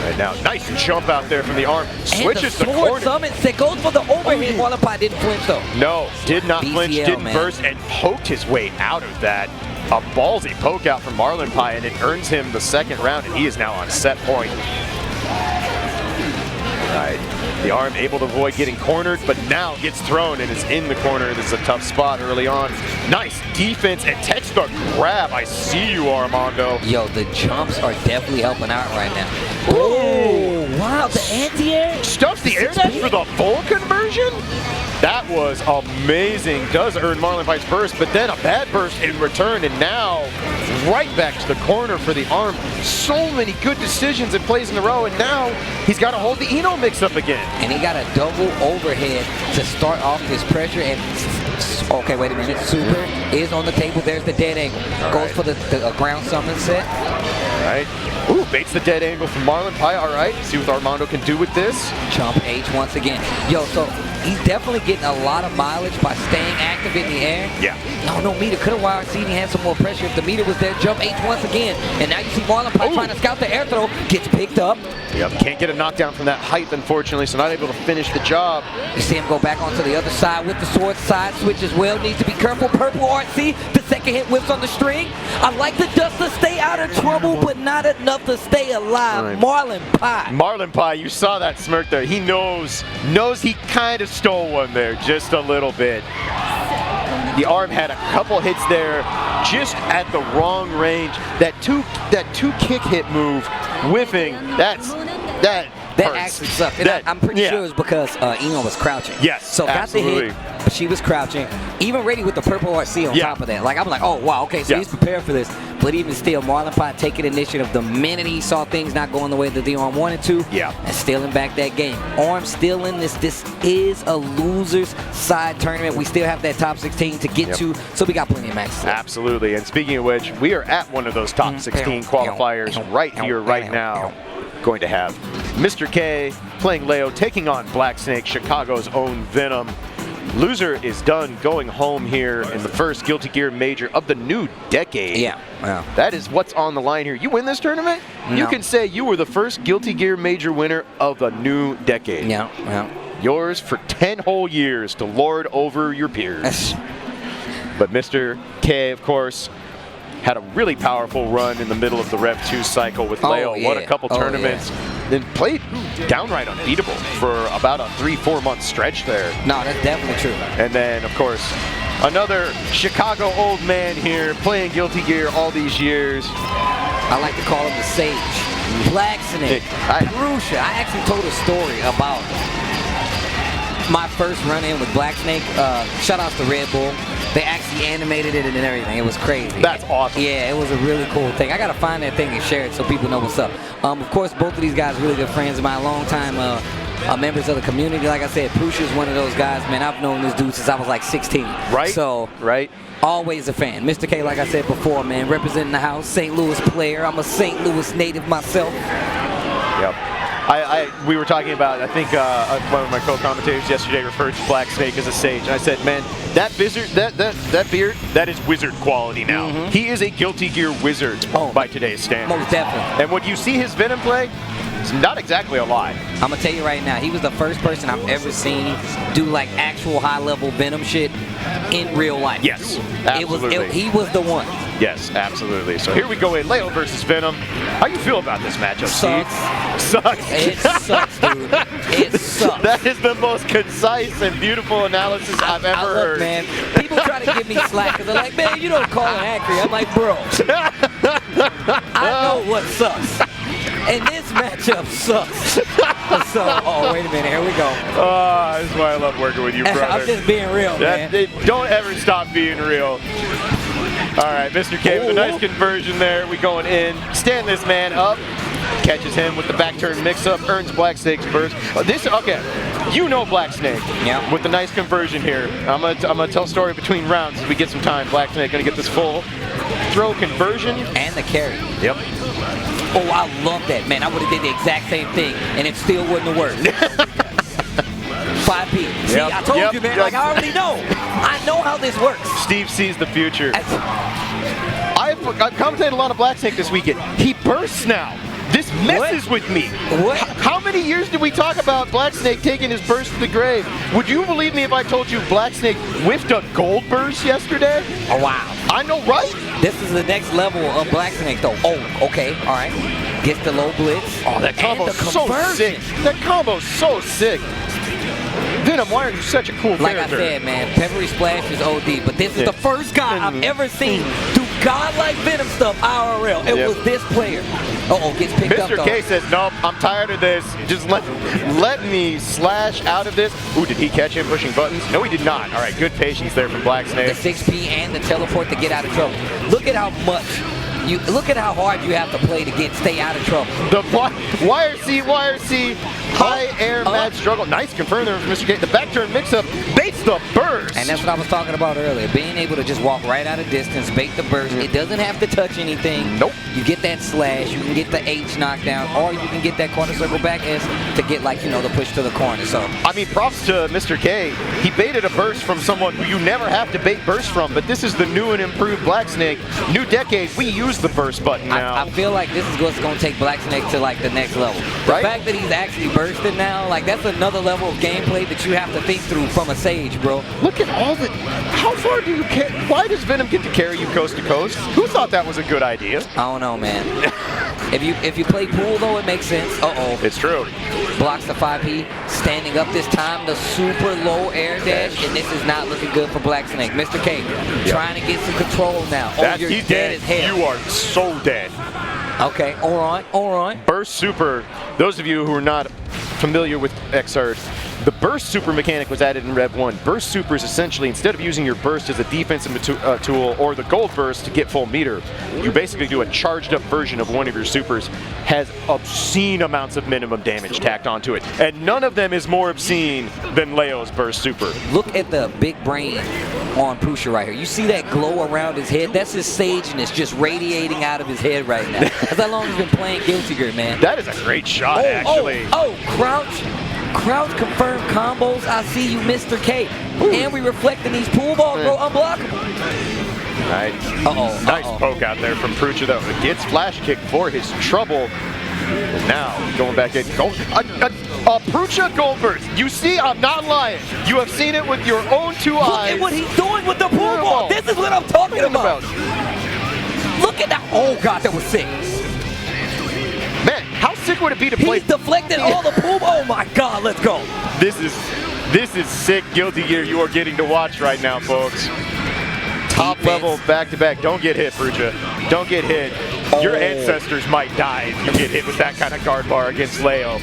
Right now, nice jump out there from the arm. Switches the corner. Summon that goes for the overhead. Marlon Pie didn't flinch though. No, did not flinch, didn't man. burst, and poked his way out of that. A ballsy poke out from Marlon Pie, and it earns him the second round, and he is now on set point. All right, the arm able to avoid getting cornered, but now gets thrown and is in the corner. This is a tough spot early on. Nice defense and takes the grab. I see you, Armando. Yo, the jumps are definitely helping out right now. Oh, wow, the anti-air. Stuffs the air dash for the full conversion? That was amazing. Does earn Marlon Pie's burst, but then a bad burst in return, and now right back to the corner for the arm. So many good decisions and plays in a row, and now he's got to hold the Eno mix-up again. And he got a double overhead to start off this pressure, and okay, wait a minute. Super is on the table. There's the dead angle. Goes for the ground summon set. All right. Ooh, baits the dead angle from Marlon Pie. All right, see what Armando can do with this. Jump H once again. Yo, so he's definitely getting a lot of mileage by staying active in the air. Yeah. No meter. Could have YRC and he had some more pressure if the meter was there. Jump H once again. And now you see Marlon Pie trying to scout the air throw. Gets picked up. Yep, can't get a knockdown from that height, unfortunately, so not able to finish the job. You see him go back onto the other side with the sword side switch as well. Needs to be careful. Purple RC. The second hit whips on the string. I like the dust to stay out of trouble, but not enough to stay alive. Right. Marlon Pie. Marlon Pie, you saw that smirk there. He knows he kind of stole one there, just a little bit. The arm had a couple hits there, just at the wrong range. That two kick hit move, whiffing. That hurts. Actually sucked. And I'm pretty sure it was because Eon was crouching. Yes, so absolutely. Got the hit, but she was crouching. Even ready with the purple RC on top of that. Like, I'm like, oh, wow, okay, so he's prepared for this. But even still, Marlon Pie taking initiative the minute he saw things not going the way that the Arm wanted to. Yeah. And stealing back that game. Arm still in this. This is a loser's side tournament. We still have that top 16 to get to, so we got plenty of matches. Absolutely. And speaking of which, we are at one of those top 16 qualifiers right here, right now. Going to have Mr. K playing Leo, taking on Black Snake, Chicago's own Venom. Loser is done going home here in the first Guilty Gear Major of the new decade. Yeah. That is what's on the line here. You win this tournament, you can say you were the first Guilty Gear Major winner of the new decade. Yeah. Yours for 10 whole years to lord over your peers. But Mr. K, of course, had a really powerful run in the middle of the Rev2 cycle with Leo. Won a couple tournaments. Then played downright unbeatable for about a 3-4 month stretch there. No, that's definitely true. And then, of course, another Chicago old man here playing Guilty Gear all these years. I like to call him the Sage. Black Snake. Crucial. I actually told a story about my first run-in with Black Snake. Shout out to Red Bull. They actually animated it and everything. It was crazy. That's awesome. Yeah, it was a really cool thing. I gotta find that thing and share it so people know what's up. Of course, both of these guys are really good friends of mine, long time members of the community. Like I said, Prusha's one of those guys, man. I've known this dude since I was like 16. Right. So, always a fan. Mr. K, like I said before, man, representing the house, St. Louis player. I'm a St. Louis native myself. Yep. We were talking about, I think one of my co-commentators yesterday referred to Black Snake as a sage, and I said, man, that beard, that is wizard quality now. He is a Guilty Gear wizard by today's standards. Most definitely. And when you see his Venom play, it's not exactly a lie. I'm gonna tell you right now, he was the first person I've ever seen do like actual high-level Venom shit in real life. Yes, absolutely. He was the one. Yes, absolutely. So here we go in Leo versus Venom. How you feel about this matchup, Steve? Sucks. It sucks, dude. It sucks. That is the most concise and beautiful analysis I've ever heard. Man, people try to give me slack because they're like, man, you don't call it accurate. I'm like, bro, I know what sucks. And this matchup sucks. So, wait a minute, here we go. Oh, this is why I love working with you, brother. I'm just being real, man. Don't ever stop being real. All right, Mr. K with a nice conversion there. We going in. Stand this man up. Catches him with the back turn mix-up. Earns Black Snake's burst. You know Black Snake. Yeah. With the nice conversion here. I'm gonna tell a story between rounds as we get some time. Black Snake gonna get this full throw conversion. And the carry. Yep. Oh, I love that, man. I would have did the exact same thing, and it still wouldn't have worked. 5P. See, I told you, man. Like, I already know. I know how this works. Steve sees the future. I've commentated a lot of Black Snake this weekend. He bursts now. This messes with me. What? How many years did we talk about Black Snake taking his burst to the grave? Would you believe me if I told you Black Snake whiffed a gold burst yesterday? Oh, wow. I know, right? This is the next level of Black Snake, though. Oh, okay. All right. Gets the low blitz. Oh, that combo's so sick. That combo's so sick. Venom, why are you such a cool character? Like I said, man, Peppery Splash is OD, but this is the first guy I've ever seen do godlike Venom stuff IRL. It was this player. Gets picked up, though. Mr. K says, nope, I'm tired of this. Just let me slash out of this. Ooh, did he catch him pushing buttons? No, he did not. All right, good patience there from Black Snake. The 6P and the teleport to get out of trouble. Look at how much. Look at how hard you have to play to stay out of trouble. The YRC High air mad struggle. Nice confirm there from Mr. K. The back turn mix-up baits the burst. And that's what I was talking about earlier. Being able to just walk right out of distance, bait the burst. It doesn't have to touch anything. Nope. You get that slash, you can get the H knockdown, or you can get that quarter circle back S to get, like, you know, the push to the corner. So I mean, props to Mr. K. He baited a burst from someone who you never have to bait burst from, but this is the new and improved Black Snake. New decade, we use the burst button now. I feel like this is what's going to take Black Snake to, like, the next level. The Right? fact that he's actually bursting now, like, that's another level of gameplay that you have to think through from a Sage, bro. Look at all the... How far do you carry? Why does Venom get to carry you coast to coast? Who thought that was a good idea? I don't know, man. If you play pool, though, it makes sense. Uh-oh. It's true. Blocks the 5P, standing up this time, the super low air dash, and this is not looking good for Black Snake. Mr. K trying to get some control now. Oh, you're He's dead as hell. You are so dead. Okay, all right. Burst super, those of you who are not familiar with XRD, the burst super mechanic was added in Rev 1. Burst super is essentially, instead of using your burst as a defensive tool or the gold burst to get full meter, you basically do a charged up version of one of your supers, has obscene amounts of minimum damage tacked onto it. And none of them is more obscene than Leo's burst super. Look at the big brain on Pusha right here. You see that glow around his head? That's his sageness just radiating out of his head right now. That's how long he's been playing Guilty Gear, man. That is a great shot, actually. Crouch confirmed combos. I see you, Mr. K. And we reflecting these pool balls, bro. Unblockable. Nice. Nice poke out there from Prucha, though. It gets flash kick for his trouble. Now, going back in. Prucha gold burst. You see, I'm not lying. You have seen it with your own two eyes. Look at what he's doing with the pool ball. This is what I'm talking about. Look at that. Oh, God, that was sick. Man, how sick would it be to play? He's deflecting all the poop. Oh my God, let's go. This is sick Guilty Gear you are getting to watch right now, folks. Top level back to back. Don't get hit, Prucha. Don't get hit. Your ancestors might die if you get hit with that kind of guard bar against Leo. All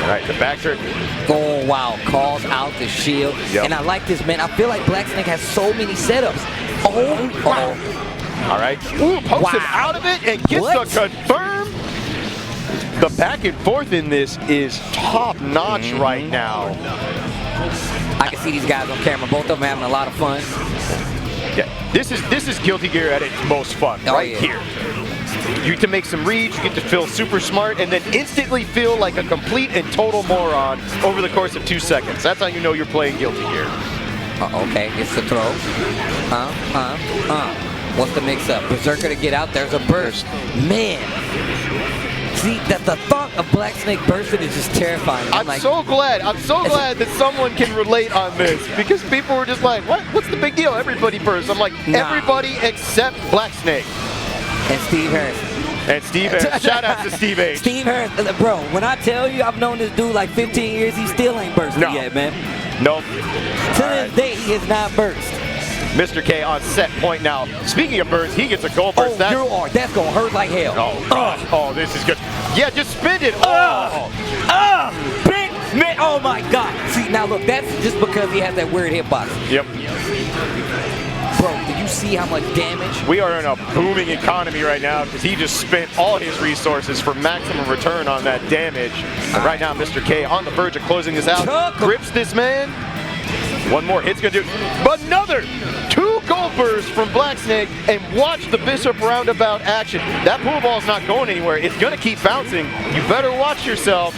right, the back turn. Oh wow, calls out the shield. And I like this, man. I feel like Black Snake has so many setups. Oh wow. All right. Ooh, pokes him out of it and gets the confirm. The back and forth in this is top notch right now. I can see these guys on camera. Both of them having a lot of fun. Yeah, this is Guilty Gear at its most fun here. You get to make some reads, you get to feel super smart, and then instantly feel like a complete and total moron over the course of 2 seconds. That's how you know you're playing Guilty Gear. Okay, it's the throw. What's the mix-up? Berserker to get out. There's a burst. Man. See, the thought of Black Snake bursting is just terrifying. I'm so glad that someone can relate on this, because people were just like, what's the big deal? Everybody bursts. I'm like, everybody except Black Snake. And Steve Harris. Shout out to Steve H. Steve Harris, bro, when I tell you I've known this dude like 15 years, he still ain't bursted yet, man. Nope. To this day, he has not burst. Mr. K on set point now. Speaking of burst, he gets a gold burst. That's going to hurt like hell. Oh, gosh. Oh, this is good. Yeah, just spin it. Big man. Oh, my God. See, now look, that's just because he has that weird hitbox. Yep. Bro, do you see how much damage? We are in a booming economy right now because he just spent all his resources for maximum return on that damage. And right now, Mr. K on the verge of closing this out. Grips this man. One more hit's gonna do. But another 2 gold bursts from Black Snake, and watch the Bishop roundabout action. That pool ball's not going anywhere. It's gonna keep bouncing. You better watch yourself.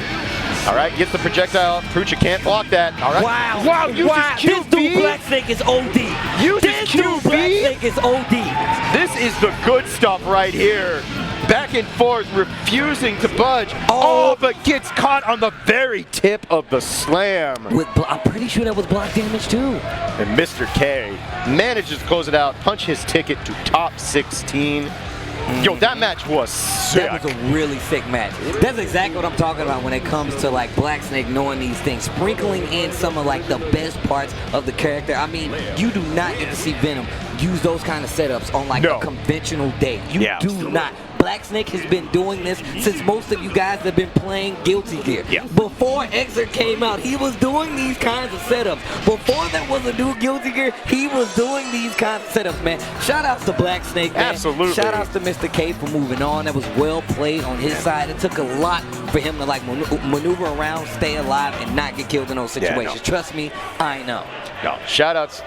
All right, gets the projectile. Prucha can't block that. All right. Wow. Uses QB. This dude Black Snake is OD. Uses QB. Black Snake is OD. This is the good stuff right here. Back and forth, refusing to budge. But gets caught on the very tip of the slam. I'm pretty sure that was block damage too. And Mr. K manages to close it out, punch his ticket to top 16. Yo, that match was sick. That was a really sick match. That's exactly what I'm talking about when it comes to like Black Snake knowing these things, sprinkling in some of like the best parts of the character. I mean, you do not get to see Venom use those kind of setups on like a conventional day. You do not. Black Snake has been doing this since most of you guys have been playing Guilty Gear. Yeah. Before Exert came out, he was doing these kinds of setups. Before there was a new Guilty Gear, he was doing these kinds of setups, man. Shout outs to Black Snake, man. Absolutely. Shout outs to Mr. K for moving on. That was well played on his side. It took a lot for him to like maneuver around, stay alive, and not get killed in those situations. Yeah, no. Trust me, I know. No, shout outs.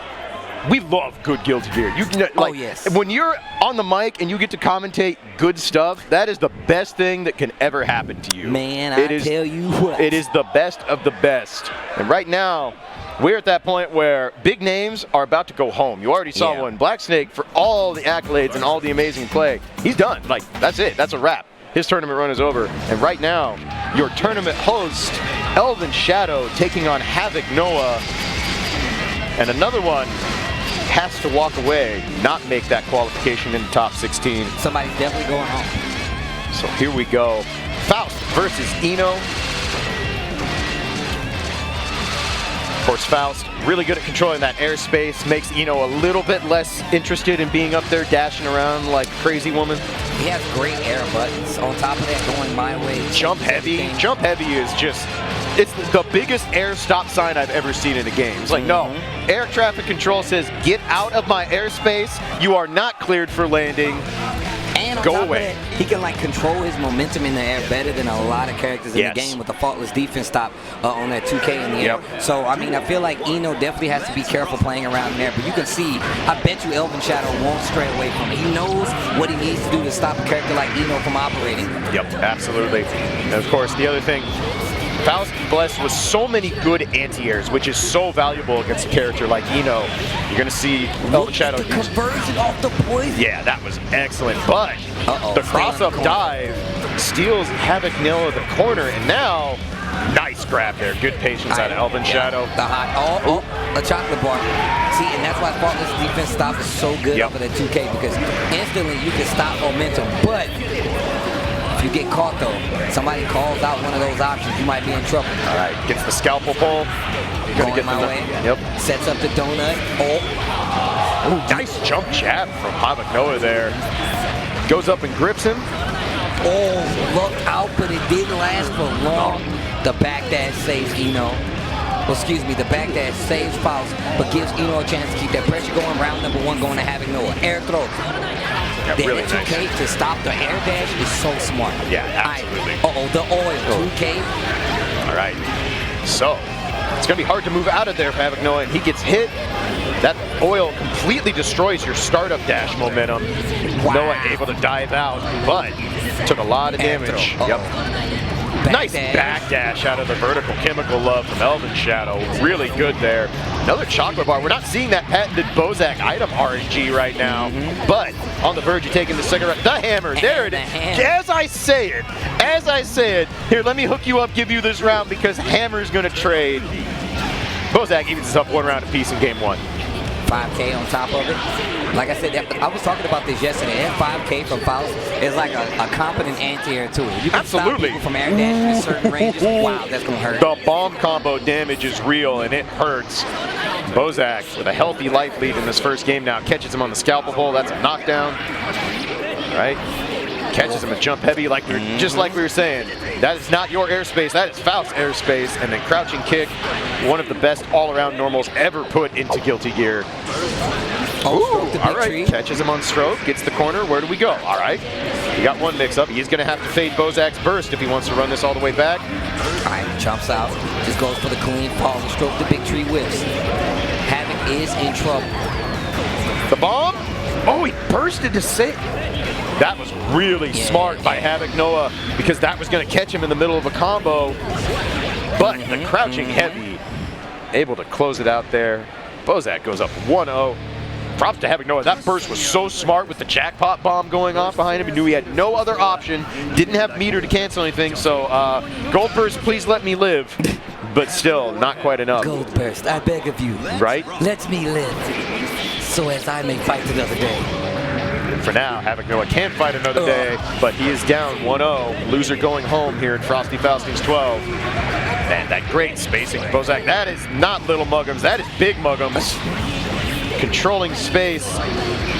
We love good Guilty Gear. You can, like, yes. When you're on the mic and you get to commentate good stuff, that is the best thing that can ever happen to you. Man, I tell you what. It is the best of the best. And right now, we're at that point where big names are about to go home. You already saw one. Black Snake, for all the accolades and all the amazing play, he's done. Like, that's it. That's a wrap. His tournament run is over. And right now, your tournament host, Elven Shadow, taking on Havoc Noah. And another one has to walk away, not make that qualification in the top 16. Somebody's definitely going home. So here we go. Faust versus Eno. Of course, Faust, really good at controlling that airspace, makes Eno a little bit less interested in being up there dashing around like a crazy woman. He has great air buttons. On top of that, going my way. Jump heavy. Jump heavy is just, it's the biggest air stop sign I've ever seen in a game. It's like, no, air traffic control says, get out of my airspace. You are not cleared for landing. And on Go top away. Of that, he can like control his momentum in the air better than a lot of characters in the game with the faultless defense stop on that 2K in the air. So, I mean, I feel like Eno definitely has to be careful playing around there. But you can see, I bet you Elven Shadow won't stray away from it. He knows what he needs to do to stop a character like Eno from operating. Yep, absolutely. And of course, the other thing, Faust blessed with so many good anti-airs, which is so valuable against a character like Eno. You're going to see Elven Shadow. The conversion off the poison. Yeah, that was excellent. But the cross-up dive steals Havoc Noah the corner, and now, nice grab there. Good patience out of Elven Shadow. The hot, a chocolate bar. See, and that's why faultless defense stop is so good off of the 2K, because instantly you can stop momentum, but if you get caught though, somebody calls out one of those options, you might be in trouble. All right, gets the scalpel pull. You're gonna get my way. Yep. Sets up the donut. Oh, nice jump jab from Havoc Noah there. Goes up and grips him. Oh, look out, but it didn't last for long. The backdash saves Eno. Well, excuse me, the backdash saves Faust, but gives Eno a chance to keep that pressure going. Round number one going to Havoc Noah. Air throw. Yeah, really the 2K nice. to stop the air dash is so smart. Yeah, absolutely. The oil. 2K. All right. So, it's going to be hard to move out of there for Havoc Noah, and he gets hit. That oil completely destroys your startup dash momentum. Noah able to dive out, but took a lot of damage. Nice backdash out of the vertical chemical love from Elven Shadow. Really good there. Another chocolate bar. We're not seeing that patented Bozak item RNG right now, but on the verge of taking the cigarette. The hammer. There it is. As I say it, here, let me hook you up, give you this round, because Hammer's going to trade. Bozak evens us up one round apiece in game one. 5K on top of it. Like I said, I was talking about this yesterday. That 5K from Faust is like a competent anti-air tool. You can stop people from air dashing in certain ranges. Wow, that's going to hurt. The bomb combo damage is real, and it hurts. Bozak with a healthy life lead in this first game now. Catches him on the scalpel pull. That's a knockdown. All right. Catches him a jump heavy, like we were, just like we were saying. That is not your airspace, that is Faust's airspace. And then crouching kick, one of the best all-around normals ever put into Guilty Gear. Ooh, all right, catches him on stroke, gets the corner. Where do we go? All right, he got one mix-up. He's going to have to fade Bozak's burst if he wants to run this all the way back. All right, jumps out, just goes for the clean fall and stroke. The big tree whiffs. Havoc is in trouble. The bomb? Oh, he bursted to save. That was really smart by Havoc Noah, because that was going to catch him in the middle of a combo. But the crouching heavy, able to close it out there. Bozak goes up 1-0. Props to Havoc Noah. That burst was so smart with the jackpot bomb going off behind him. He knew he had no other option. Didn't have meter to cancel anything. So, Gold Burst, please let me live. But still, not quite enough. Gold Burst, I beg of you. Right? Let me live, so as I may fight another day. For now, Havoc Noah can't fight another day, but he is down 1-0. Loser going home here in Frosty Faustings 12. And that great spacing, Bozak. That is not little muggums, that is big muggums. controlling space,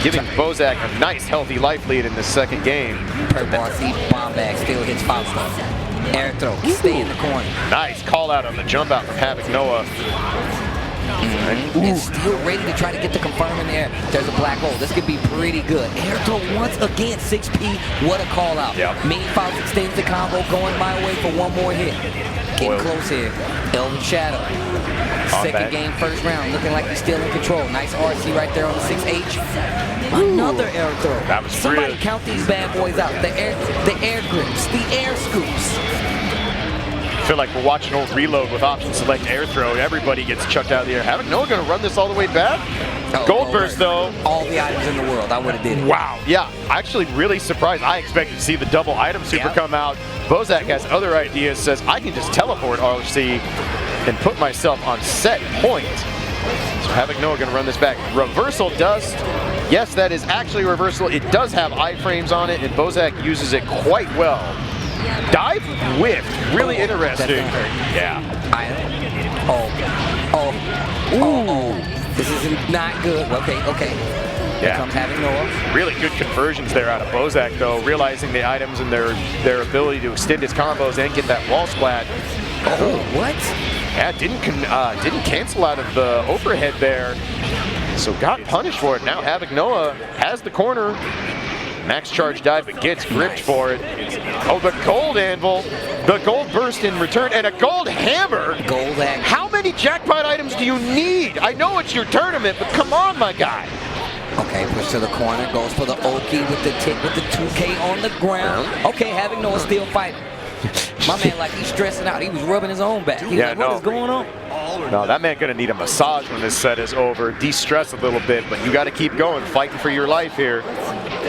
giving Bozak a nice, healthy life lead in the second game. Per bar, see, bomb bag still hits Faustos. Air throw, stay in the corner. Nice call out on the jump out from Havoc Noah. And still ready to try to get the confirm in there. There's a black hole. This could be pretty good. Air throw once again, 6P. What a call out. Yep. Main Faust extends the combo, going my way for one more hit. Getting close here. Elven Shadow. Second game, first round. Looking like he's still in control. Nice RC right there on the 6H. Another air throw. That was Somebody brilliant. count these bad boys out. The air grips, the air scoops. I feel like we're watching old Reload with option select air throw. Everybody gets chucked out of the air. Havoc Noah going to run this all the way back? Oh, Gold burst though. All the items in the world. I would have did it. Wow. Yeah, actually really surprised. I expected to see the double item super come out. Bozak has other ideas, says I can just teleport RC and put myself on set point. So Havoc Noah going to run this back. Reversal Dust. Yes, that is actually reversal. It does have iframes on it, and Bozak uses it quite well. Dive whiff, really interesting. Yeah. This is not good. Okay. Here comes Havoc Noah. Really good conversions there out of Bozak, though, realizing the items and their ability to extend his combos and get that wall splat. Oh, what? Yeah, didn't cancel out of the overhead there, so got punished for it. Now Havoc Noah has the corner. Max charge dive, but gets gripped for it. Oh, the gold anvil, the gold burst in return, and a gold hammer. Gold hammer. How many jackpot items do you need? I know it's your tournament, but come on, my guy. Okay, push to the corner, goes for the Oki with the tick with the 2K on the ground. Okay, Havoc Noah still fighting. My man, like, he's stressing out. He was rubbing his own back. He's like, what is going on? No, that man gonna need a massage when this set is over. De-stress a little bit, but you gotta keep going, fighting for your life here.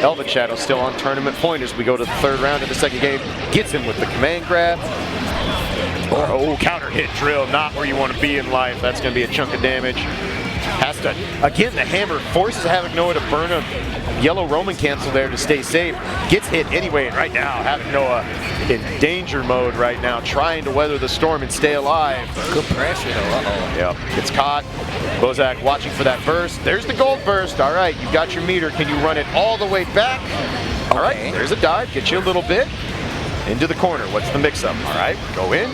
Elven Shadow still on tournament point as we go to the third round of the second game. Gets him with the command grab. Oh, counter hit drill, not where you want to be in life. That's gonna be a chunk of damage. Has to, again, the hammer forces Havoc Noah to burn a yellow Roman cancel there to stay safe. Gets hit anyway, and right now, Havoc Noah in danger mode right now, trying to weather the storm and stay alive. Good pressure, though. Yep, gets caught. Bozak watching for that burst. There's the gold burst. All right, you've got your meter. Can you run it all the way back? All right, there's a dive. Get you a little bit. Into the corner. What's the mix-up? All right, go in.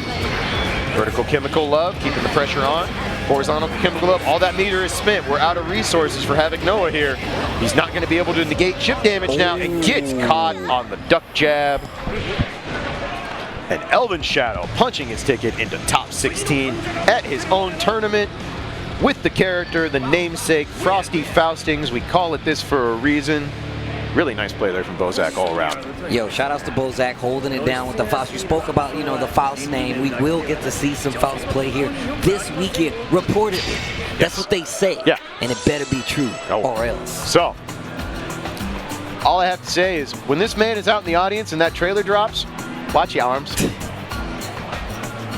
Vertical chemical love, keeping the pressure on. Horizontal chemical love. All that meter is spent. We're out of resources for Havoc Noah here. He's not going to be able to negate chip damage now, and gets caught on the duck jab. And Elven Shadow punching his ticket into top 16 at his own tournament with the character, the namesake, Frosty Faustings. We call it this for a reason. Really nice play there from Bozak all around. Yo, shout outs to Bozak holding it down with the Faust. You spoke about, the Faust name. We will get to see some Faust play here this weekend, reportedly. That's what they say. Yeah. And it better be true or else. So, all I have to say is when this man is out in the audience and that trailer drops, watch your arms.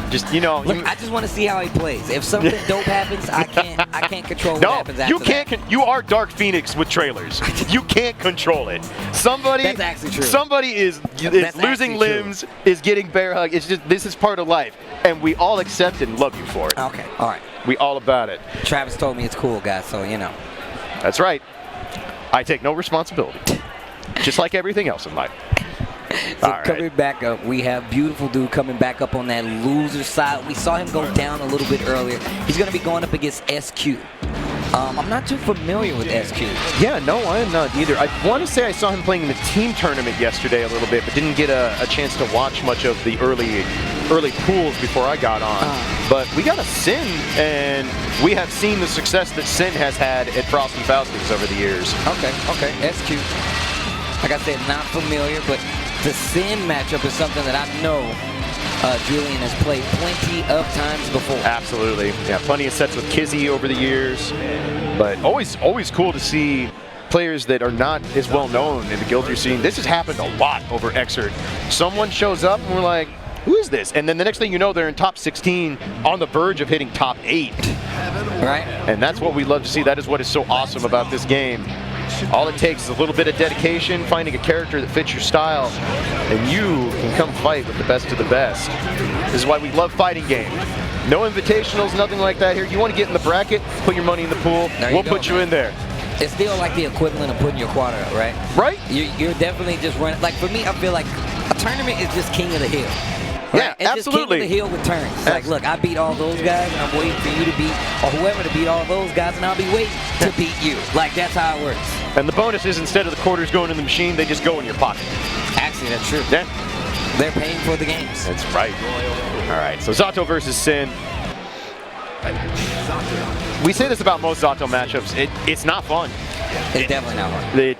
Just, Look, I just want to see how he plays. If something dope happens, I can't control what happens after that. You are Dark Phoenix with trailers. You can't control it. Somebody, that's actually true. Somebody is losing limbs, is getting bear hug. It's just, this is part of life, and we all accept and love you for it. Okay, all right. We all about it. Travis told me it's cool, guys, so That's right. I take no responsibility. Just like everything else in life. So coming back up, we have Beautiful Dude coming back up on that loser side. We saw him go down a little bit earlier. He's going to be going up against SQ. I'm not too familiar with SQ. Yeah, no, I am not either. I want to say I saw him playing in the team tournament yesterday a little bit, but didn't get a chance to watch much of the early pools before I got on. But we got a Sin, and we have seen the success that Sin has had at Frosty Faustings over the years. Okay, SQ. Like I said, not familiar, but the Sin matchup is something that I know Julian has played plenty of times before. Absolutely. Yeah, plenty of sets with Kizzy over the years. But always cool to see players that are not as well known in the Guilty scene. This has happened a lot over Xrd. Someone shows up and we're like, who is this? And then the next thing you know, they're in top 16 on the verge of hitting top 8. Right. And that's what we love to see. That is what is so awesome about this game. All it takes is a little bit of dedication, finding a character that fits your style, and you can come fight with the best of the best. This is why we love fighting games. No invitationals, nothing like that here. You want to get in the bracket, put your money in the pool. We'll put you in there. It's still like the equivalent of putting your quarter up, right? Right? You're definitely just running. Like for me, I feel like a tournament is just king of the hill. Right? Yeah, it's absolutely. Just king of the hill with turns. It's like, look, I beat all those guys, and I'm waiting for you to beat, or whoever to beat all those guys, and I'll be waiting to beat you. Like, that's how it works. And the bonus is instead of the quarters going in the machine, they just go in your pocket. Actually, that's true. Yeah. They're paying for the games. That's right. All right, so Zato versus Sin. We say this about most Zato matchups. It's not fun. It's definitely not fun.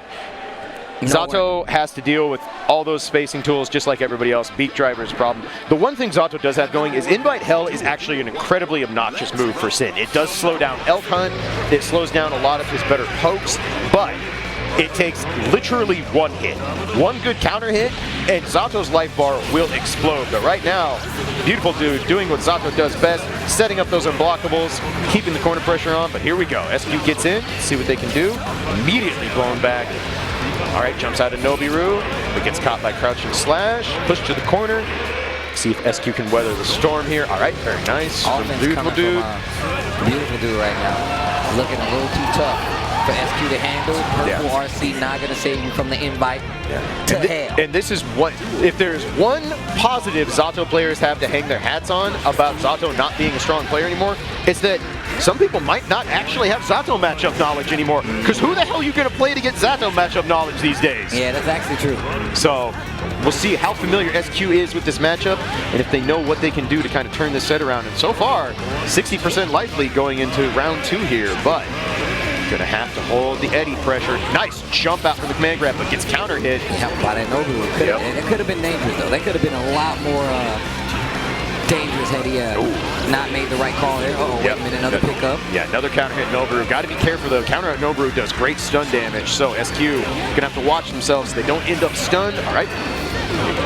Zato has to deal with all those spacing tools just like everybody else. Beat driver is a problem. The one thing Zato does have going is Invite Hell is actually an incredibly obnoxious move for Sin. It does slow down Elk Hunt. It slows down a lot of his better pokes, but it takes literally one hit. One good counter hit, and Zato's life bar will explode. But right now, beautiful dude doing what Zato does best, setting up those unblockables, keeping the corner pressure on. But here we go. SQ gets in, see what they can do. Immediately blown back. All right, jumps out of Nobiru, but gets caught by crouching slash. Push to the corner. See if SQ can weather the storm here. All right, very nice. Beautiful dude. Beautiful dude right now. Looking a little too tough for SQ to handle. Purple RC not going to save you from the invite to hell. And this is what, if there's one positive Zato players have to hang their hats on about Zato not being a strong player anymore, it's that some people might not actually have Zato matchup knowledge anymore. Because who the hell are you going to play to get Zato matchup knowledge these days? Yeah, that's actually true. So we'll see how familiar SQ is with this matchup and if they know what they can do to kind of turn this set around. And so far, 60% life lead going into round 2 here, but gonna have to hold the Eddie pressure. Nice jump out from the command grab, but gets counter hit. Yeah, by that Nobu. It could have been dangerous though. That could have been a lot more dangerous had he not made the right call there. Wait a minute, another pickup. Yeah, another counter hit Nobiru. Got to be careful though. Counter hit Nobiru does great stun damage, so SQ gonna have to watch themselves so they don't end up stunned. All right,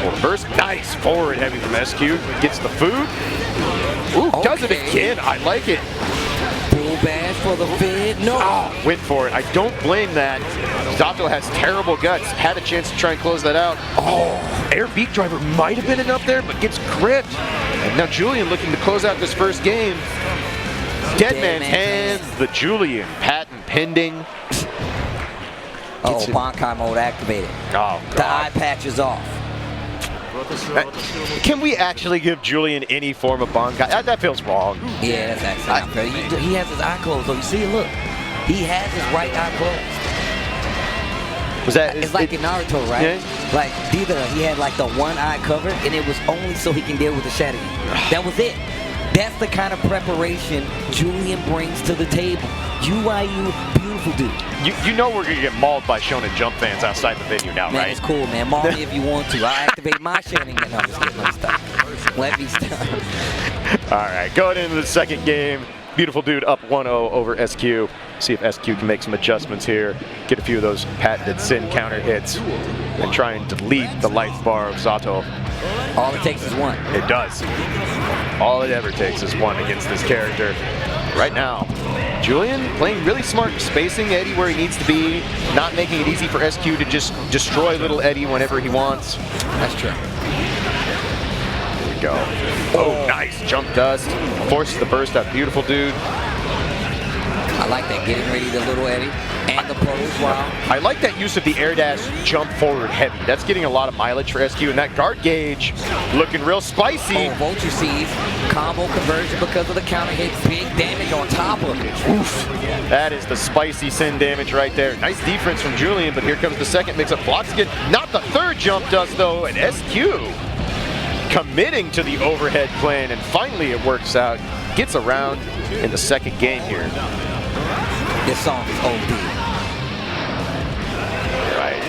forward burst. Nice forward heavy from SQ. Gets the food. Ooh, does it again. I like it. Bull bash for the fid. No. Oh, went for it. I don't blame that. Zato has terrible guts. Had a chance to try and close that out. Oh, air beat driver might have been enough there, but gets gripped. And now Julian looking to close out this first game. Dead man's hands. The Julian patent pending. Oh, Bankai mode activated. Oh, God. The eye patch is off. Can we actually give Julian any form of Bankai? That feels wrong. Yeah, that's actually not fair. He has his eye closed, though. You see, look. He has his right eye closed. Was that? It's like in Naruto, right? Yeah. Like, he had like the one eye covered, and it was only so he can deal with the shadow. That was it. That's the kind of preparation Julian brings to the table. UIU, beautiful dude. You know we're going to get mauled by Shonen Jump fans outside the venue now, man, right? It's cool, man. Maul me if you want to. I'll activate my Shonen. No, I'm just kidding. Let me stop. Let me stop. All right, going into the second game. Beautiful dude up 1-0 over SQ. See if SQ can make some adjustments here. Get a few of those patented Sin counter hits and try and delete the life bar of Zato. All it takes is one. It does. All it ever takes is one against this character. Right now, Julian playing really smart, spacing Eddie where he needs to be, not making it easy for SQ to just destroy little Eddie whenever he wants. That's true. Here we go. Oh, nice jump dust. Forces the burst out. Beautiful dude. I like that, getting ready to little Eddie and the pose. Wow. I like that use of the air dash jump forward heavy. That's getting a lot of mileage for SQ, and that guard gauge looking real spicy. Oh, Vulture sees combo conversion because of the counter hit. Big damage on top of it. Oof. That is the spicy Sin damage right there. Nice defense from Julian, but here comes the second mix-up. Blocks again. Not the third jump dust, though, and SQ committing to the overhead plan, and finally it works out. Gets around in the second game here. This song is OP. Right.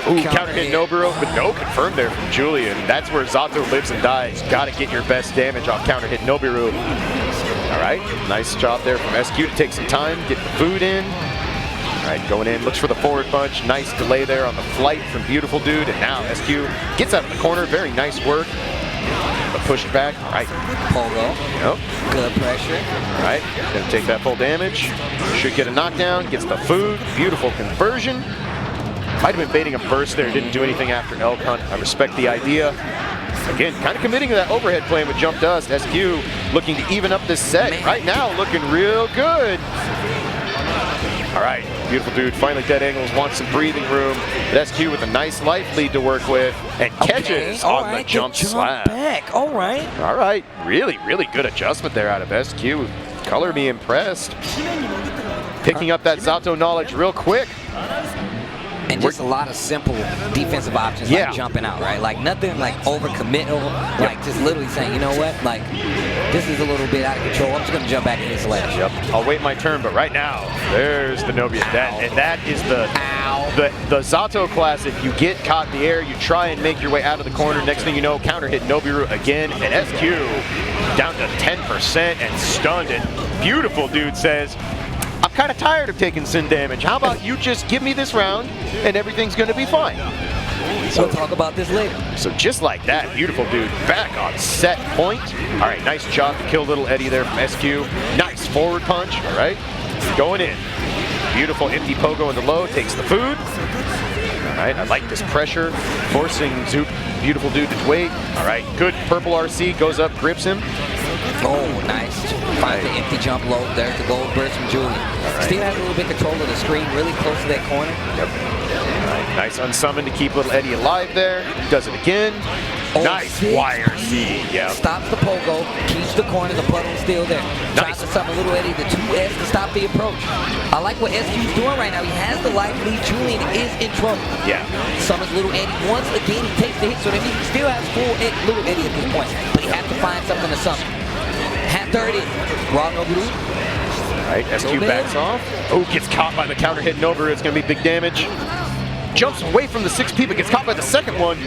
Ooh, counter hit Nobiru, but no confirmed there from Julian. That's where Zato lives and dies. Got to get your best damage off counter hit Nobiru. All right, nice job there from SQ to take some time, get the food in. All right, going in, looks for the forward punch. Nice delay there on the flight from beautiful dude. And now SQ gets out of the corner. Very nice work. But pushed back. All right. Pogo. Yep. Good pressure. All right, gonna take that full damage. Should get a knockdown. Gets the food. Beautiful conversion. Might have been baiting a burst there. Didn't do anything after Elk Hunt. I respect the idea. Again, kind of committing to that overhead plan with jump dust. SQ looking to even up this set. Man. Right now, looking real good. All right, beautiful dude. Finally, dead angles, wants some breathing room. But SQ with a nice life lead to work with, and catches on the jump slap. Back. All right. All right, really, really good adjustment there out of SQ. Color me impressed. Picking up that Zato knowledge real quick. And just a lot of simple defensive options, like jumping out, right? Like nothing like overcommittal, like just literally saying, you know what, like this is a little bit out of control. I'm just gonna jump back in this ledge. Yep. I'll wait my turn, but right now, there's the Nobia. That is the Zato classic. You get caught in the air, you try and make your way out of the corner. Next thing you know, counter hit Nobiru again, and SQ down to 10% and stunned. And beautiful dude says, I'm kind of tired of taking sin damage. How about you just give me this round and everything's going to be fine. We'll talk about this later. So just like that, beautiful dude back on set point. All right, nice job to kill little Eddie there from SQ. Nice forward punch, all right. Going in. Beautiful empty pogo in the low, takes the food. All right, I like this pressure, forcing Zoop, beautiful dude to wait. All right, good purple RC, goes up, grips him. Oh, nice. Finds the empty jump low. There's the gold burst from Julian. Still has a little bit control of the screen, really close to that corner. Yep. All right, nice unsummon to keep little Eddie alive there. Does it again. Oh, nice YRC. Yeah. Stops the pogo, keeps the corner, the puddle's still there. Tries to summon little Eddie, the 2S to stop the approach. I like what SQ's doing right now. He has the life lead. Julian is in trouble. Yeah. Summons little Eddie. Once again, he takes the hit, so that he still has full little Eddie at this point. But he has to find something to summon. Hat 30. Raw Nobiru. All right, SQ backs off. Oh, gets caught by the counter hit Nobiru. It's going to be big damage. Jumps away from the 6P, but gets caught by the second one.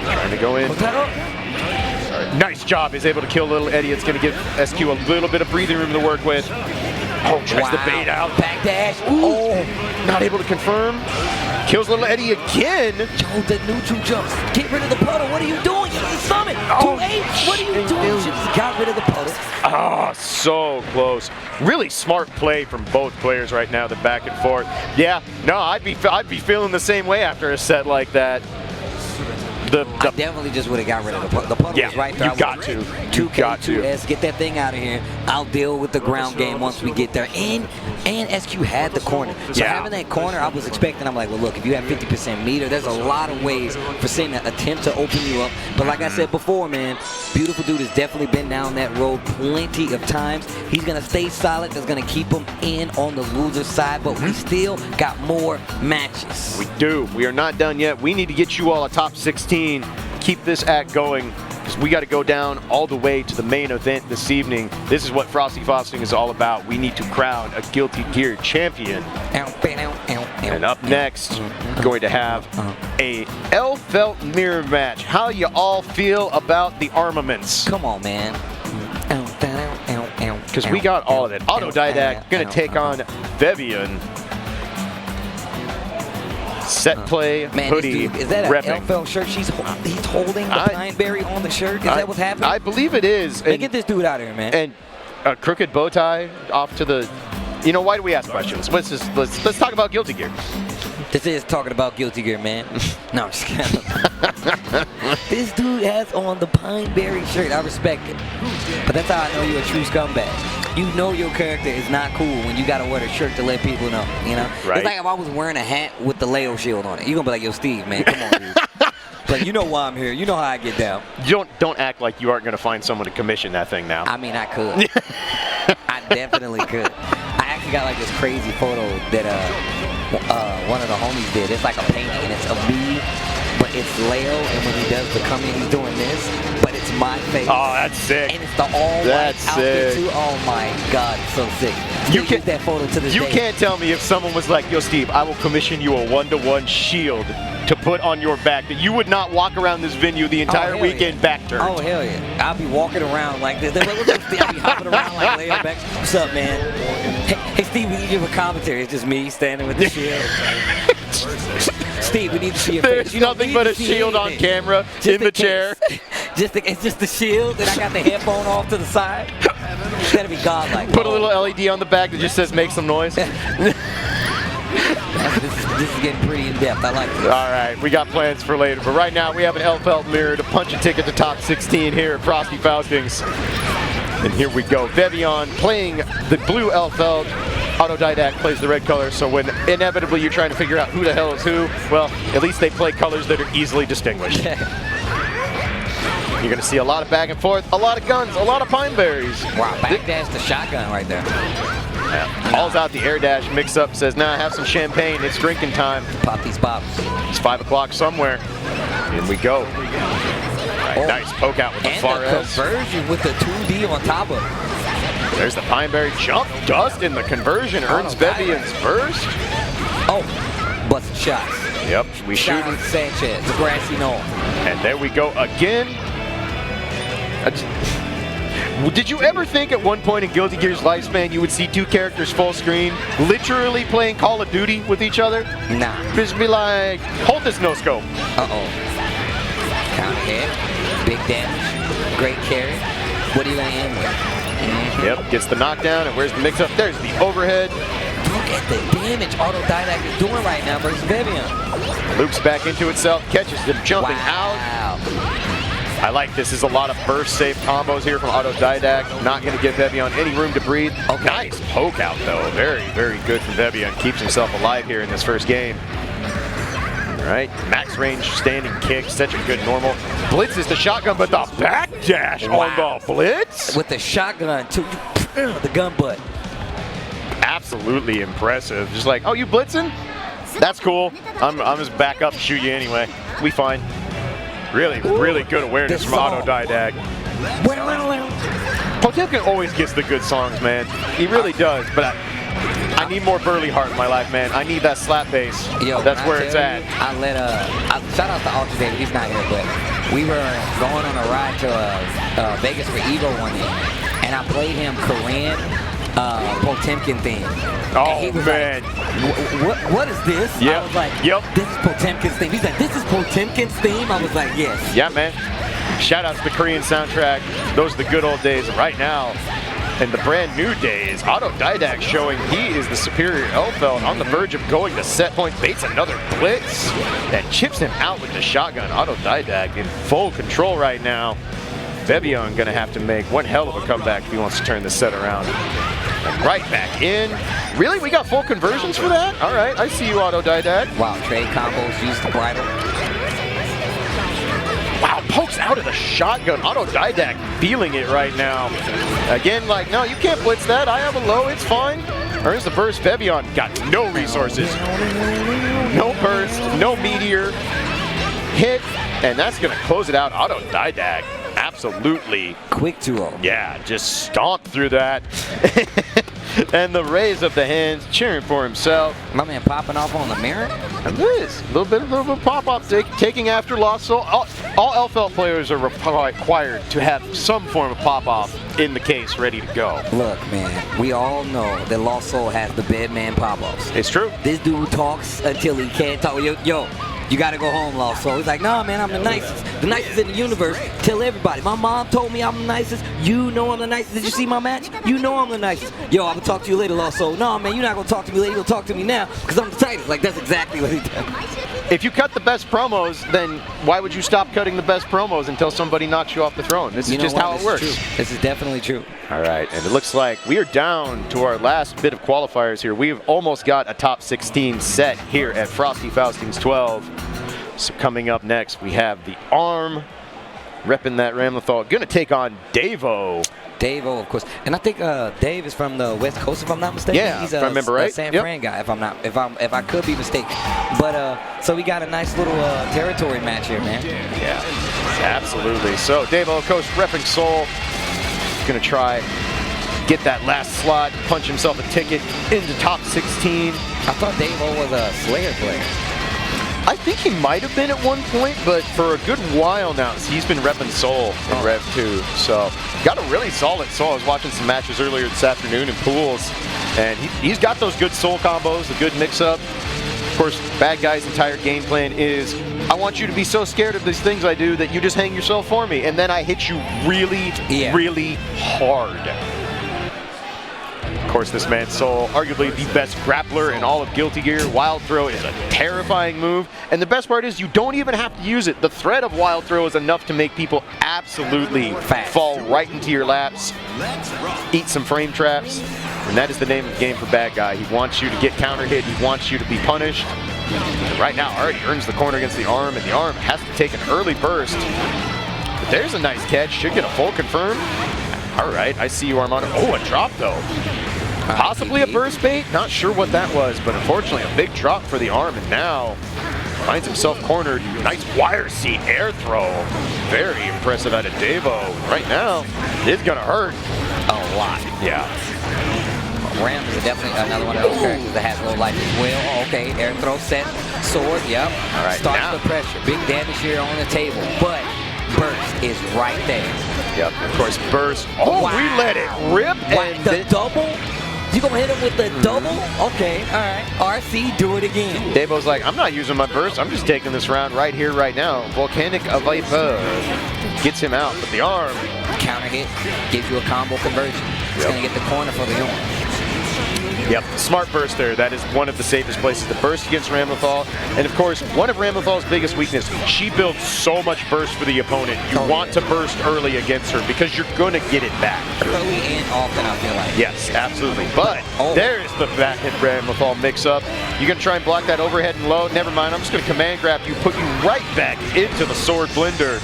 Trying to go in. Nice job. He's able to kill little Eddie. It's going to give SQ a little bit of breathing room to work with. Oh, tries to bait out. Back dash. Ooh. Oh, not able to confirm. Kills little Eddie again. Yo, the neutral jumps. Get rid of the puddle. What are you doing? You summon. 2H. What are you doing? You just got rid of the puddle. Ah, so close. Really smart play from both players right now. The back and forth. Yeah. No, I'd be feeling the same way after a set like that. I definitely just would have got rid of the puddle. The puddle was right there. You got to. 2S, get that thing out of here. I'll deal with the ground game once we get there. And SQ had the corner. So having that corner, I was expecting, I'm like, well, look, if you have 50% meter, there's a lot of ways for Sin to attempt to open you up. But like I said before, man, beautiful dude has definitely been down that road plenty of times. He's going to stay solid. That's going to keep him in on the loser side. But we still got more matches. We do. We are not done yet. We need to get you all a top 16. Keep this act going, because we got to go down all the way to the main event this evening. This is what Frosty Faustings is all about. We need to crown a Guilty Gear champion. And up next, going to have a L-Felt mirror match. How you all feel about the armaments? Come on, man. Because we got all of it. Autodidact going to take on Vevian. Set play, man, hoodie, is that an L-Felt shirt? He's holding the pine berry on the shirt. Is that what's happening? I believe it is. Hey, get this dude out of here, man. And a crooked bow tie off to the. You know, why do we ask questions? Let's talk about Guilty Gear. This is talking about Guilty Gear, man. No, I'm just kidding. This dude has on the pine berry shirt. I respect it, but that's how I know you're a true scumbag. You know your character is not cool when you gotta wear a shirt to let people know, you know? Right. It's like if I was wearing a hat with the Leo shield on it. You're gonna be like, yo, Steve, man, come on, dude. But you know why I'm here. You know how I get down. Don't act like you aren't gonna find someone to commission that thing now. I mean, I could. I definitely could. I actually got like this crazy photo that one of the homies did. It's like a painting, and it's of me, but it's Leo, and when he does the coming, he's doing this, but it's my face. Oh, that's sick. And it's the all-white outfit too. Oh my God, it's so sick. You can't that photo to this day. You can't tell me if someone was like, yo, Steve, I will commission you a 1-to-1 shield to put on your back, that you would not walk around this venue the entire weekend back turned. Oh, hell yeah. I'll be walking around like this. I'll be hopping around like Leo back. What's up, man? Hey, Steve, we need you for commentary. It's just me standing with the shield. Steve, we need to see your face. There's nothing but a shield on camera in the chair. It's just the shield, and I got the headphone off to the side. It's gonna be godlike. Put a little LED on the back that just says "make some noise." That's This is getting pretty in-depth. I like this. All right, we got plans for later, but right now we have an L-Felt mirror to punch a ticket to top 16 here at Frosty Faustings. And here we go. Vevion playing the blue L-Felt. Autodidact plays the red color, so when inevitably you're trying to figure out who the hell is who, well, at least they play colors that are easily distinguished. You're going to see a lot of back and forth, a lot of guns, a lot of pine berries. Wow, backdash the shotgun right there. Yeah. Calls out the air dash mix-up, says, nah, have some champagne, it's drinking time. Pop these pops. It's 5 o'clock somewhere. In we go. Right, nice poke out with the far And the S. conversion with the 2D on top of it. There's the pine berry jump. Dust in the conversion earns Vevion's first. Oh, busted shots. Yep, we Shout shooting. out to Sanchez, the grassy knoll. And there we go again. Did you ever think at one point in Guilty Gear's lifespan you would see two characters full screen, literally playing Call of Duty with each other? Nah. Just be like, hold this no scope. Uh-oh. Counter hit, big damage, great carry. What are you gonna end with? Yep, gets the knockdown, and where's the mix-up? There's the overhead. Look at the damage Autodidact is doing right now versus Vevion. Loops back into itself, catches them jumping out. I like this. Is a lot of burst safe combos here from Autodidact. Not going to give Vevion any room to breathe. Okay. Nice poke out, though. Very, very good from Vevion. Keeps himself alive here in this first game. All right, max range standing kick, such a good normal. Blitz is the shotgun, but the backdash on the blitz? With the shotgun, too. The gun butt. Absolutely impressive. Just like, oh, you blitzing? That's cool. I'm just back up and shoot you anyway. We fine. Really, really good awareness from Autodidact. Potemkin always gets the good songs, man. He really does, but I need more Burly Heart in my life, man. I need that slap bass. Yo, that's where it's at. Shout out to Alternator, he's not here, but we were going on a ride to Vegas for Evo one day, and I played him Korean Potemkin theme. Oh, he was man. Like, what is this? Yep. I was like, yep. This is Potemkin's theme. He's like, this is Potemkin's theme? I was like, yes. Yeah, man. Shout out to the Korean soundtrack. Those are the good old days. Right now, in the brand new days, Autodidact showing he is the superior L-Felt on the verge of going to set point, baits another blitz, and chips him out with the shotgun. Autodidact in full control right now. Vevion gonna have to make one hell of a comeback if he wants to turn this set around. And right back in. Really? We got full conversions for that? All right, I see you, Autodidact. Wow, trade combos, use the bridle. Wow, pokes out of the shotgun. Autodidact feeling it right now. Again, like, no, you can't blitz that. I have a low, it's fine. Earns the burst. Vevion got no resources. No burst, no meteor. Hit, and that's gonna close it out. Autodidact absolutely. Quick 2-0. Yeah, just stomped through that. And the raise of the hands, cheering for himself. My man popping off on the mirror. And this, a little bit of pop-up, taking after Lost Soul. All L-Felt players are required to have some form of pop-off in the case, ready to go. Look, man, we all know that Lost Soul has the bedman pop-offs. It's true. This dude talks until he can't talk. Yo, you gotta go home, Lost Soul. He's like, nah, man, I'm the nicest in the universe. Tell everybody. My mom told me I'm the nicest. You know I'm the nicest. Did you see my match? You know I'm the nicest. Yo, I'm gonna talk to you later, Lost Soul. No, man, you're not gonna talk to me later. You're gonna talk to me now, because I'm the tightest. Like, that's exactly what he does. If you cut the best promos, then why would you stop cutting the best promos until somebody knocks you off the throne? This is just how it works. This is definitely true. All right, and it looks like we are down to our last bit of qualifiers here. We've almost got a top 16 set here at Frosty Faustings 12. So coming up next, we have the Arm repping that Ramlethal. Gonna take on Davo. Davo, of course, and I think Dave is from the West Coast, if I'm not mistaken. Yeah, he's if I remember right. A San Fran guy, if I could be mistaken. But so we got a nice little territory match here, man. Yeah, absolutely. So Davo, of course, repping Seoul, gonna try get that last slot, punch himself a ticket into top 16. I thought Davo was a Slayer player. I think he might have been at one point, but for a good while now, he's been repping Seoul in Rev2. So got a really solid Seoul. I was watching some matches earlier this afternoon in pools, and he's got those good Seoul combos, the good mix-up. Of course, Bad Guy's entire game plan is, I want you to be so scared of these things I do that you just hang yourself for me, and then I hit you really, really hard. Of course, this man's Soul, arguably the best grappler in all of Guilty Gear. Wild Throw is a terrifying move, and the best part is you don't even have to use it. The threat of Wild Throw is enough to make people absolutely fall right into your laps, eat some frame traps, and that is the name of the game for Bad Guy. He wants you to get counter hit, he wants you to be punished. And right now, already earns the corner against the Arm, and the Arm has to take an early burst. But there's a nice catch, should get a full confirm. All right, I see you, Armando. Oh, a drop though. Possibly a burst bait, not sure what that was, but unfortunately a big drop for the Arm, and now finds himself cornered. Nice wire seat air throw. Very impressive out of Devo. Right now, it's gonna hurt. A lot. Yeah. Ram is definitely another one of those characters that has low life as well. Okay, air throw set, sword, yep. All right, starts now the pressure. Big damage here on the table, but burst is right there. Yep, of course, burst. Oh, wow. We let it rip. And the double? You gonna hit him with the double? Okay, all right. RC, do it again. Devo's like, I'm not using my burst. I'm just taking this round right here, right now. Volcanic Viper gets him out, but the Arm. Counter hit, gives you a combo conversion. It's gonna get the corner for the Arm. Yep, smart burst there. That is one of the safest places to burst against Ramlethal. And of course, one of Ramlethal's biggest weaknesses, she builds so much burst for the opponent. You want to burst early against her because you're going to get it back. Early and often, I feel like. Yes, absolutely. But there's the backhand Ramlethal mix-up. You're going to try and block that overhead and low. Never mind, I'm just going to command grab you, put you right back into the sword blender.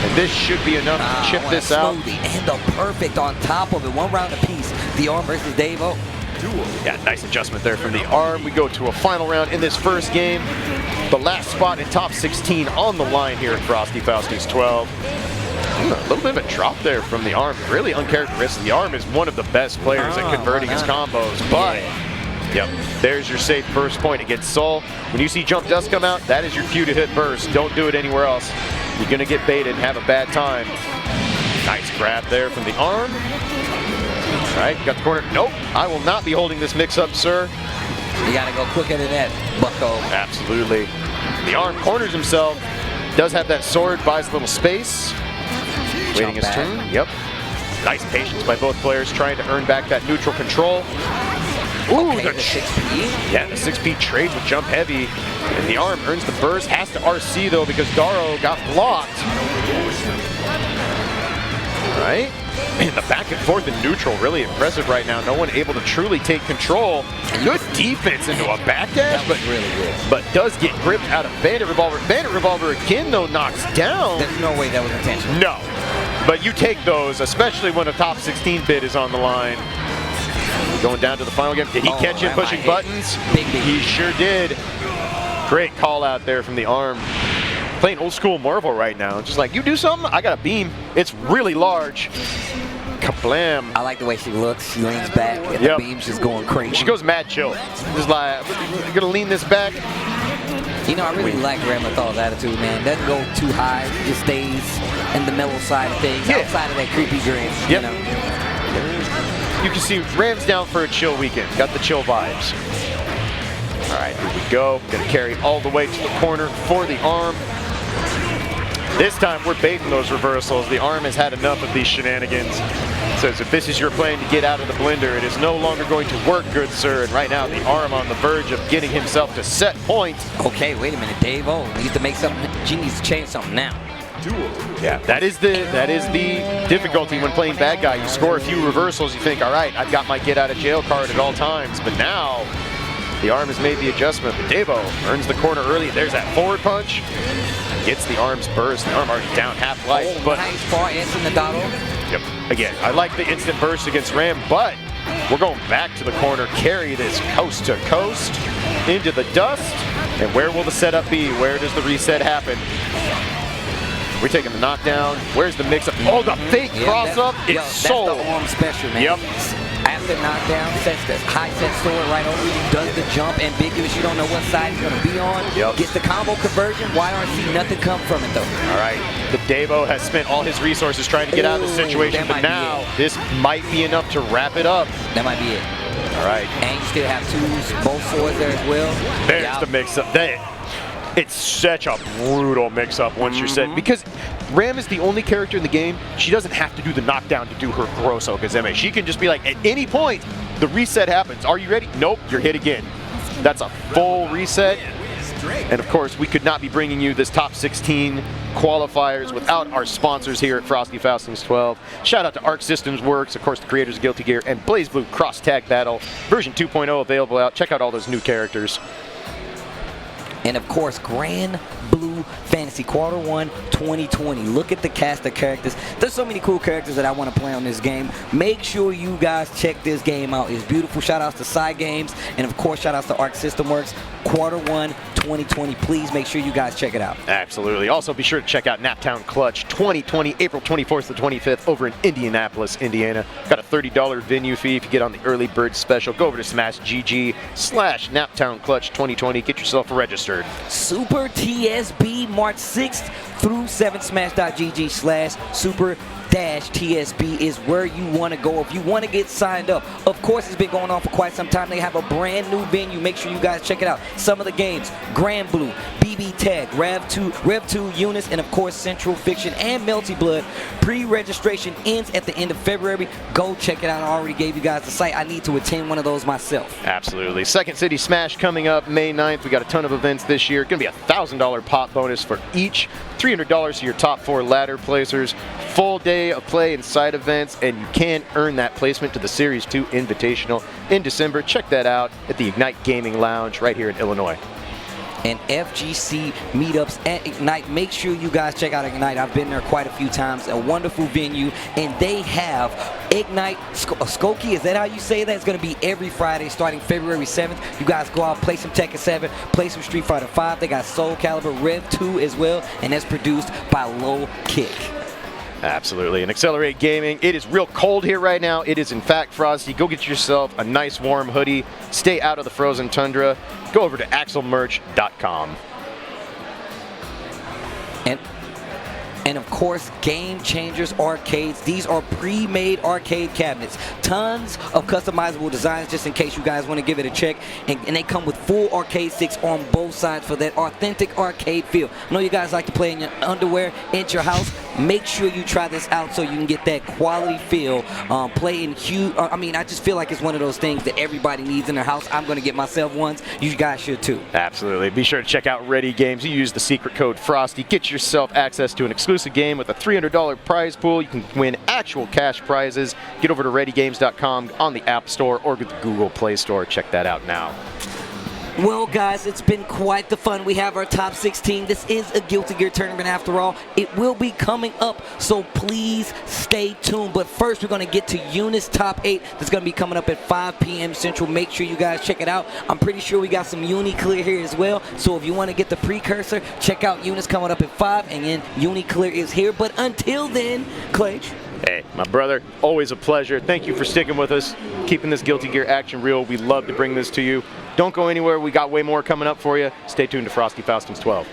And this should be enough to chip this out. And the perfect on top of it. One round apiece. The Arm versus Devo. Yeah, nice adjustment there from the Arm. We go to a final round in this first game. The last spot in top 16 on the line here at Frosty Faustings XII. A little bit of a drop there from the Arm. Really uncharacteristic. The Arm is one of the best players at converting his combos, but yep, there's your safe burst point against Soul. When you see Jump Dust come out, that is your cue to hit burst. Don't do it anywhere else. You're going to get baited and have a bad time. Nice grab there from the Arm. All right, got the corner. Nope, I will not be holding this mix-up, sir. You got to go quicker than that, bucko. Absolutely. The Arm corners himself. Does have that sword, buys a little space. Waiting his turn. Yep. Nice patience by both players trying to earn back that neutral control. Ooh, okay, the 6P. Yeah, the 6P trades with Jump Heavy. And the Arm earns the burst. Has to RC, though, because Daro got blocked. All right. Man, the back and forth in neutral, really impressive right now. No one able to truly take control. Good defense into a backdash, but really good. But does get gripped out of Bandit Revolver. Bandit Revolver again, though, knocks down. There's no way that was intentional. No, but you take those, especially when a top 16 bid is on the line. Going down to the final game. Did he catch him pushing buttons? He sure did. Great call out there from the Arm. Playing old school Marvel right now. Just like, you do something, I got a beam. It's really large. Kablam. I like the way she looks. She leans back and the beam's just going crazy. She goes mad chill. Just like, you're gonna lean this back. You know, I really like Ramlethal's attitude, man. Doesn't go too high. Just stays in the mellow side of things. Outside of that creepy grin. You know? You can see Ram's down for a chill weekend. Got the chill vibes. All right, here we go. Gonna carry all the way to the corner for the Arm. This time we're baiting those reversals. The Arm has had enough of these shenanigans. Says if this is your plan to get out of the blender, it is no longer going to work, good sir. And right now the Arm on the verge of getting himself to set point. Okay, wait a minute, Devo. We need to make something. She needs to change something now. Yeah, that is the difficulty when playing Bad Guy. You score a few reversals, you think, all right, I've got my get out of jail card at all times. But now the Arm has made the adjustment. But Devo earns the corner early. There's that forward punch. Gets the Arm's burst. The Arm already down half life. But nice far answering the Daro. Yep. Again, I like the instant burst against Ram, but we're going back to the corner. Carry this coast to coast into the dust. And where will the setup be? Where does the reset happen? We're taking the knockdown. Where's the mix-up? Oh, the fake cross-up. It's Soul. That's the Arm special, man. Yep. After knockdown, sets the high set sword right over you, does the jump, ambiguous, you don't know what side he's going to be on. Gets the combo conversion, YRC, nothing come from it though. All right, the Devo has spent all his resources trying to get out of the situation, but now this might be enough to wrap it up. That might be it. All right. And you still have both swords there as well. There's the mix-up. It's such a brutal mix-up once you're set, because Ram is the only character in the game. She doesn't have to do the knockdown to do her gross Okazeme. She can just be like, at any point, the reset happens. Are you ready? Nope, you're hit again. That's a full reset. And of course, we could not be bringing you this top 16 qualifiers without our sponsors here at Frosty Faustings 12. Shout out to Arc Systems Works, of course, the creators of Guilty Gear, and Blaze Blue Cross Tag Battle, version 2.0 available out. Check out all those new characters. And of course, Grand Blue Fantasy Quarter 1 2020. Look at the cast of characters. There's so many cool characters that I want to play on this game. Make sure you guys check this game out. It's beautiful. Shout outs to Side Games. And of course, shout outs to Arc System Works. Quarter 1 2020. Please make sure you guys check it out. Absolutely. Also, be sure to check out Naptown Clutch 2020, April 24th to 25th over in Indianapolis, Indiana. Got a $30 venue fee if you get on the early bird special. Go over to SmashGG/Naptown Clutch 2020. Get yourself registered. Super TSB March 6th through 7th. Smash.gg/Super-TSB is where you want to go if you want to get signed up. Of course, it's been going on for quite some time. They have a brand new venue. Make sure you guys check it out. Some of the games: Grand Blue, BB Tag, Rev2, Eunice, and of course Central Fiction and Melty Blood. Pre-registration ends at the end of February. Go check it out. I already gave you guys the site. I need to attend one of those myself. Absolutely. Second City Smash coming up May 9th. We got a ton of events this year. Going to be a $1,000 pot bonus for each. $300 to your top 4 ladder placers. Full day of play and side events, and you can earn that placement to the Series 2 Invitational in December. Check that out at the Ignite Gaming Lounge right here in Illinois. And FGC meetups at Ignite. Make sure you guys check out Ignite. I've been there quite a few times. A wonderful venue. And they have Ignite Skokie. Is that how you say that? It's going to be every Friday starting February 7th. You guys go out, play some Tekken 7, play some Street Fighter 5. They got Soul Calibur Rev 2 as well. And that's produced by Low Kick. Absolutely. And Accelerate Gaming, it is real cold here right now. It is in fact frosty. Go get yourself a nice warm hoodie. Stay out of the frozen tundra. Go over to axelmerch.com. And of course, Game Changers Arcades. These are pre-made arcade cabinets. Tons of customizable designs just in case you guys want to give it a check. And they come with full arcade sticks on both sides for that authentic arcade feel. I know you guys like to play in your underwear at your house. Make sure you try this out so you can get that quality feel. Play in huge. I mean, I just feel like it's one of those things that everybody needs in their house. I'm going to get myself ones. You guys should too. Absolutely. Be sure to check out Ready Games. You use the secret code Frosty. Get yourself access to an exclusive game with a $300 prize pool. You can win actual cash prizes. Get over to ReadyGames.com on the App Store or the Google Play Store. Check that out now. Well, guys, it's been quite the fun. We have our top 16. This is a Guilty Gear tournament after all. It will be coming up, so please stay tuned. But first, we're going to get to Eunice Top 8. That's going to be coming up at 5 p.m. Central. Make sure you guys check it out. I'm pretty sure we got some Uniclear here as well. So if you want to get the precursor, check out Eunice coming up at 5. And then Uniclear is here. But until then, Klaige. Hey, my brother, always a pleasure. Thank you for sticking with us, keeping this Guilty Gear action real. We love to bring this to you. Don't go anywhere. We got way more coming up for you. Stay tuned to Frosty Faustings 12.